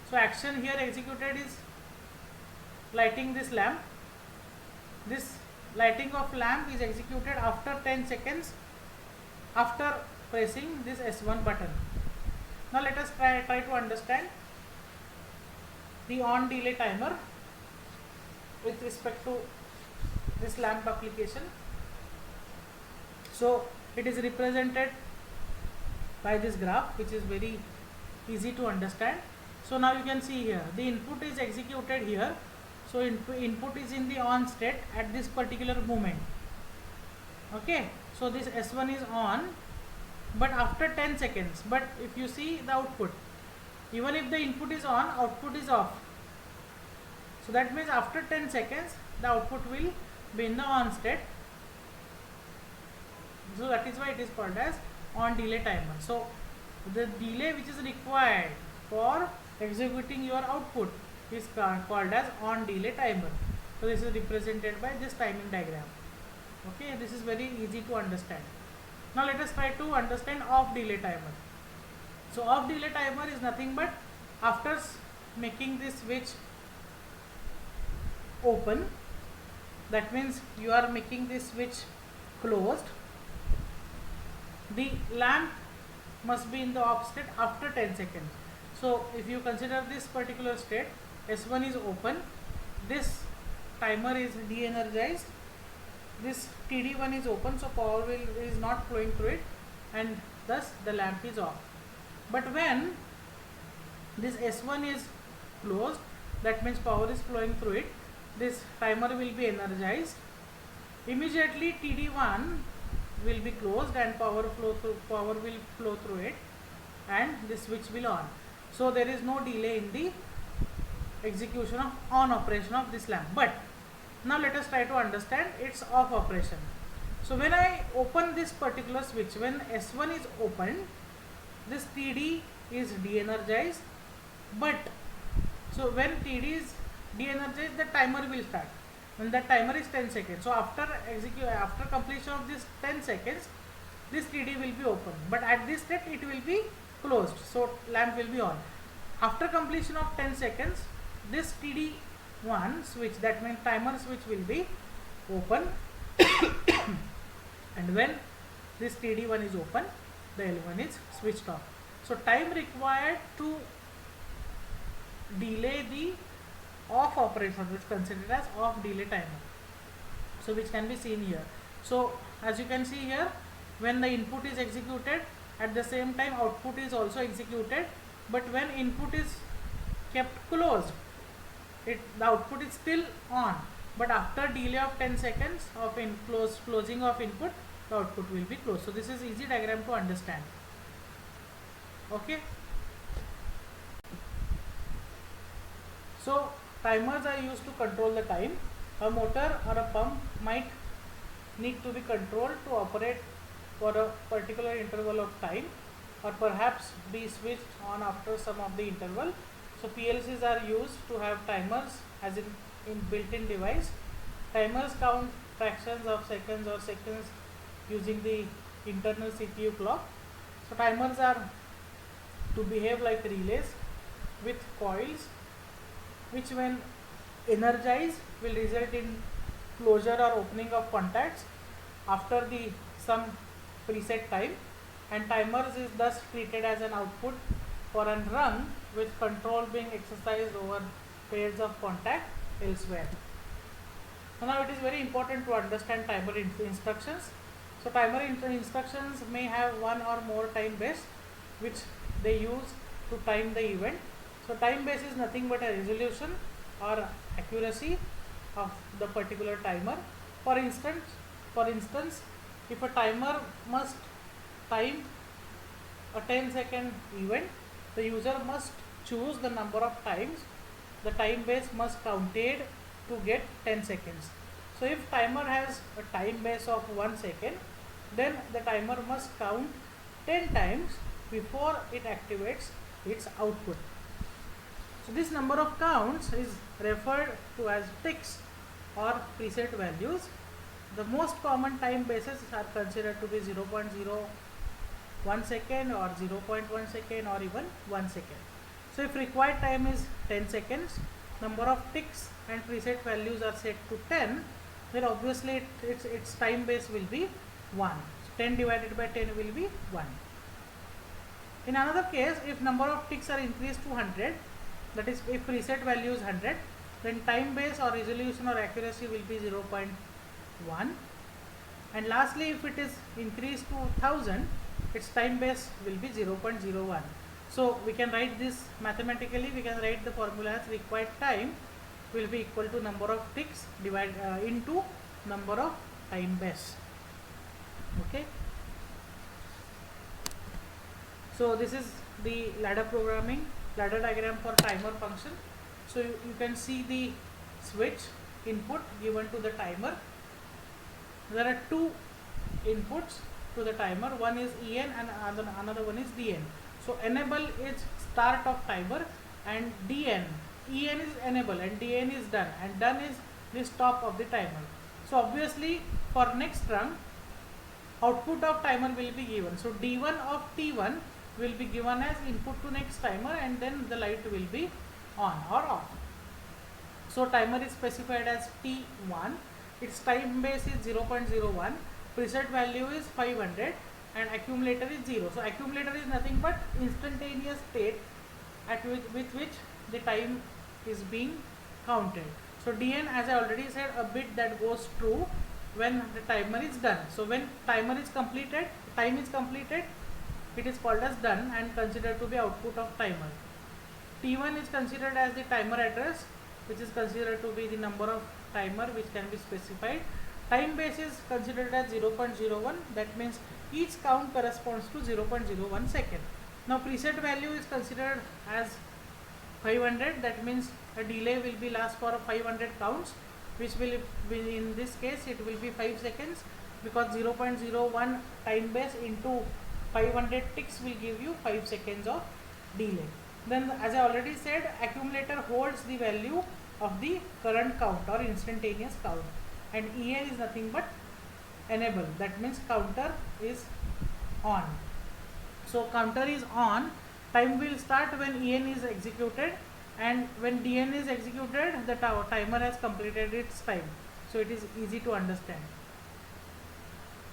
So action here executed is lighting this lamp. This lighting of lamp is executed after 10 seconds after pressing this S1 button. Now let us try to understand the on delay timer with respect to this lamp application. So it is represented by this graph, which is very easy to understand. So now you can see here the input is executed here. So input is in the on state at this particular moment. Okay, so this S1 is on, but after 10 seconds. But if you see the output, even if the input is on, output is off. So that means after 10 seconds the output will be in the on state. So that is why it is called as on delay timer. So the delay which is required for executing your output is called as on delay timer. So this is represented by this timing diagram. Okay, this is very easy to understand. Now let us try to understand off delay timer. So off delay timer is nothing but after making this switch open, that means you are making this switch closed, the lamp must be in the off state after 10 seconds. So if you consider this particular state, S1 is open, this timer is de-energized, this TD1 is open, so power is not flowing through it, and thus the lamp is off. But when this S1 is closed, that means power is flowing through it, this timer will be energized. Immediately TD1 will be closed and power will flow through it, and the switch will on. So there is no delay in the execution of on operation of this lamp. But now let us try to understand its off operation. So when I open this particular switch, when S1 is opened, this TD is de-energized, but so when TD is de-energized, the timer will start. When the timer is 10 seconds, so after completion of this 10 seconds, this TD will be open, but at this state it will be closed, so lamp will be on. After completion of 10 seconds, this TD1 switch, that means timer switch, will be open and when this TD1 is open, the L1 is switched off. So time required to delay the off operation is considered as off delay timer, so which can be seen here. So as you can see here, when the input is executed, at the same time output is also executed, but when input is kept closed, the output is still on, but after delay of 10 seconds of closing of input, the output will be closed. So this is easy diagram to understand. Okay, so timers are used to control the time. A motor or a pump might need to be controlled to operate for a particular interval of time, or perhaps be switched on after some of the interval. So PLCs are used to have timers as in built-in device. Timers count fractions of seconds or seconds using the internal CPU clock. So timers are to behave like relays with coils, which when energized will result in closure or opening of contacts after the some preset time, and timers is thus treated as an output for a run with control being exercised over pairs of contact elsewhere. So now it is very important to understand timer instructions. So timer instructions may have one or more time base which they use to time the event. So time base is nothing but a resolution or accuracy of the particular timer. For instance, if a timer must time a 10-second event, the user must choose the number of times the time base must counted to get 10 seconds. So if timer has a time base of 1 second, then the timer must count 10 times before it activates its output. So this number of counts is referred to as ticks or preset values. The most common time bases are considered to be 0.01 second or 0.1 second or even 1 second. So if required time is 10 seconds, number of ticks and preset values are set to 10, then obviously its time base will be 1. So 10 divided by 10 will be 1. In another case, if number of ticks are increased to 100, that is if preset value is 100, then time base or resolution or accuracy will be 0.1. And lastly, if it is increased to 1000, its time base will be 0.01. So we can write this mathematically. We can write the formula as required time will be equal to number of ticks into number of time base. Okay. So this is the ladder diagram for timer function. So you can see the switch input given to the timer. There are two inputs to the timer. One is EN and another one is DN. So enable is start of timer, and EN is enable and DN is done, and done is the stop of the timer. So obviously for next run, output of timer will be given. So D1 of T1 will be given as input to next timer, and then the light will be on or off. So timer is specified as T1. Its time base is 0.01, preset value is 500, and accumulator is 0. So accumulator is nothing but instantaneous state with which the time is being counted. So DN, as I already said, a bit that goes true when the timer is done. So when timer is completed, time is completed, it is called as done and considered to be output of timer. T1 is considered as the timer address, which is considered to be the number of timer which can be specified. Time base is considered as 0.01, that means each count corresponds to 0.01 second. Now preset value is considered as 500, that means a delay will be last for 500 counts, which will be, in this case it will be 5 seconds, because 0.01 time base into 500 ticks will give you 5 seconds of delay. Then, as I already said, accumulator holds the value of the current count or instantaneous count, and EN is nothing but enable, that means counter is on. So counter is on, time will start when EN is executed, and when DN is executed, the timer has completed its time. So it is easy to understand.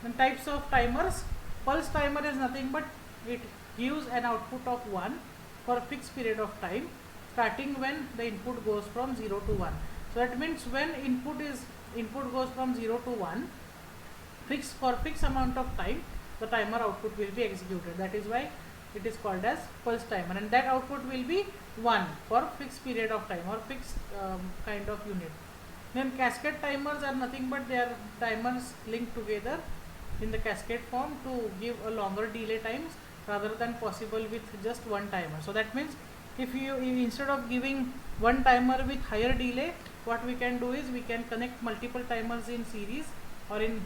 Then types of timers. Pulse timer is nothing but it gives an output of 1 for a fixed period of time, starting when the input goes from 0 to 1. So that means when input goes from 0 to 1, for fixed amount of time, the timer output will be executed. That is why it is called as pulse timer, and that output will be 1 for fixed period of time or fixed kind of unit. Then cascade timers are nothing but they are timers linked together in the cascade form to give a longer delay times rather than possible with just one timer. So that means if you instead of giving one timer with higher delay, what we can do is we can connect multiple timers in series or in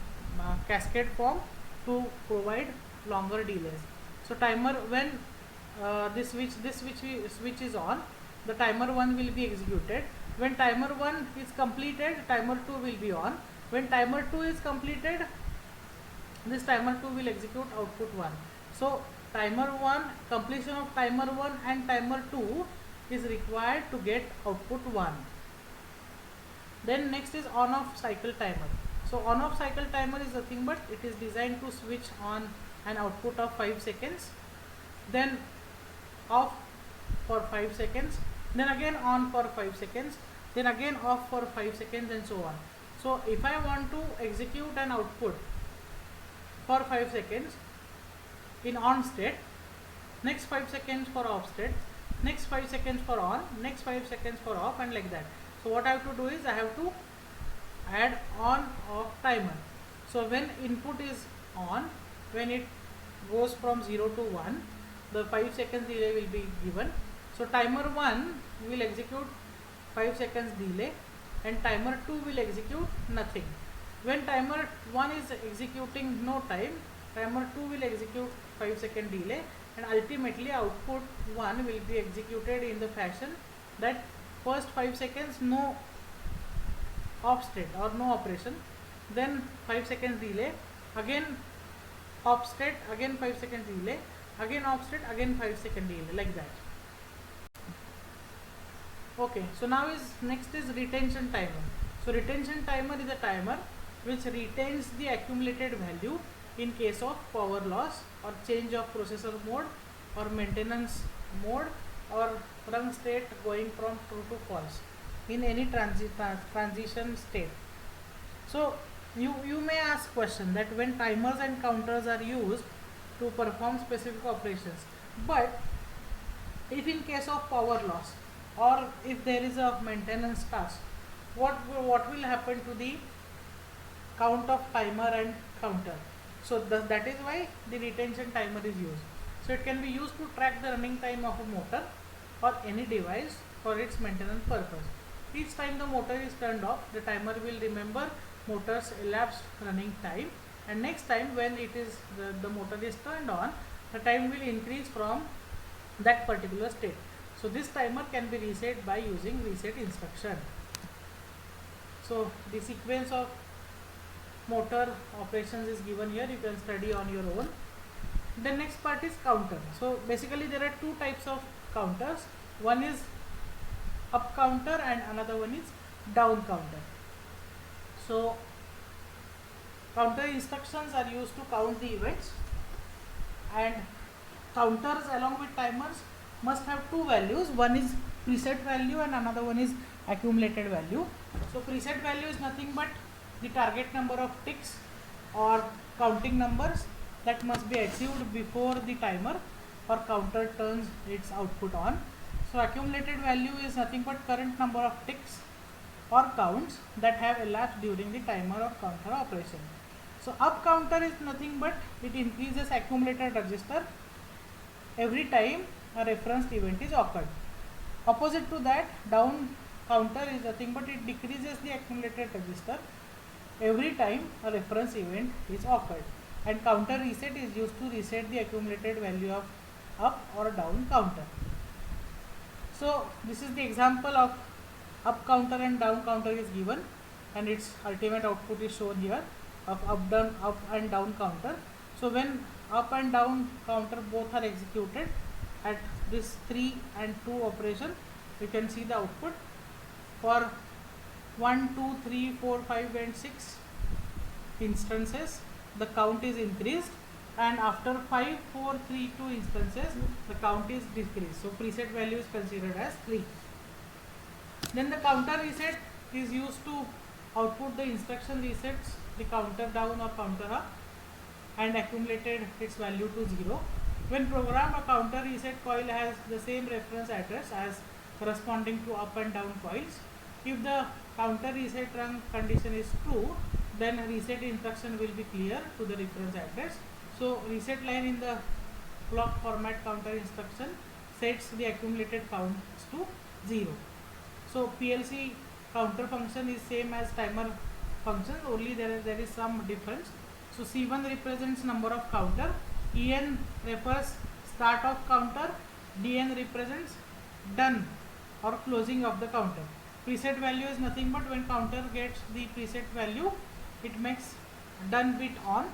cascade form to provide longer delays. So timer, when this switch is on, the timer 1 will be executed. When timer 1 is completed, timer 2 will be on. When timer 2 is completed, this timer 2 will execute output 1. So timer 1, completion of timer 1 and timer 2 is required to get output 1. Then next is on off cycle timer. So on off cycle timer is nothing but it is designed to switch on an output of 5 seconds, then off for 5 seconds, then again on for 5 seconds, then again off for 5 seconds, and so on. So if I want to execute an output for 5 seconds in on state, next 5 seconds for off state, next 5 seconds for on, next 5 seconds for off, and like that. So what I have to do is I have to add on off timer. So when input is on, when it goes from 0 to 1, the 5 seconds delay will be given. So timer 1 will execute 5 seconds delay and timer 2 will execute nothing. When timer 1 is executing no time, timer 2 will execute 5 second delay, and ultimately output 1 will be executed in the fashion that first 5 seconds no off state or no operation, then 5 seconds delay, again off state, again 5 seconds delay, again off state, again 5 second delay, like that. Okay, so now is next is retention timer. So retention timer is a timer which retains the accumulated value in case of power loss or change of processor mode or maintenance mode or run state going from true to false in any transition state. So you may ask question that when timers and counters are used to perform specific operations, but if in case of power loss or if there is a maintenance task, what will happen to the count of timer and counter? So that is why the retention timer is used. So it can be used to track the running time of a motor or any device for its maintenance purpose. Each time the motor is turned off, the timer will remember motor's elapsed running time, and next time when it is the motor is turned on, the time will increase from that particular state. So this timer can be reset by using reset instruction. So the sequence of motor operations is given here, you can study on your own. The next part is counter. So basically there are two types of counters. One is up counter and another one is down counter. So counter instructions are used to count the events, and counters along with timers must have two values. One is preset value and another one is accumulated value. So preset value is nothing but the target number of ticks or counting numbers that must be achieved before the timer or counter turns its output on. So accumulated value is nothing but current number of ticks or counts that have elapsed during the timer or counter operation. So up counter is nothing but it increases accumulated register every time a referenced event is occurred. Opposite to that, down counter is nothing but it decreases the accumulated register every time a reference event is occurred, and counter reset is used to reset the accumulated value of up or down counter. So this is the example of up counter and down counter is given, and its ultimate output is shown here of up and down counter. So when up and down counter both are executed at this 3 and 2 operation, you can see the output for 1, 2, 3, 4, 5 and 6 instances the count is increased, and after 5, 4, 3, 2 instances the count is decreased. So preset value is considered as 3. Then the counter reset is used to output the instruction resets the counter down or counter up and accumulated its value to 0. When programmed, a counter reset coil has the same reference address as corresponding to up and down coils. If the counter reset run condition is true, then reset instruction will be clear to the reference address. So reset line in the clock format counter instruction sets the accumulated counts to 0. So PLC counter function is same as timer function, only there is some difference. So C1 represents number of counter, EN refers start of counter, DN represents done or closing of the counter. Preset value is nothing but when counter gets the preset value, it makes done bit on.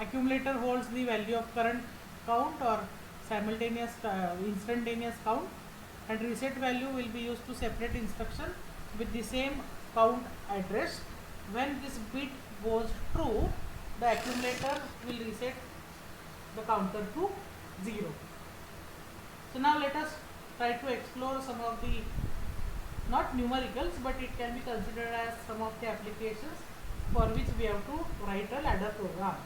Accumulator holds the value of current count or simultaneous instantaneous count, and reset value will be used to separate instruction with the same count address. When this bit goes true, the accumulator will reset the counter to 0. So now let us try to explore some of the, not numericals, but it can be considered as some of the applications for which we have to write a ladder program.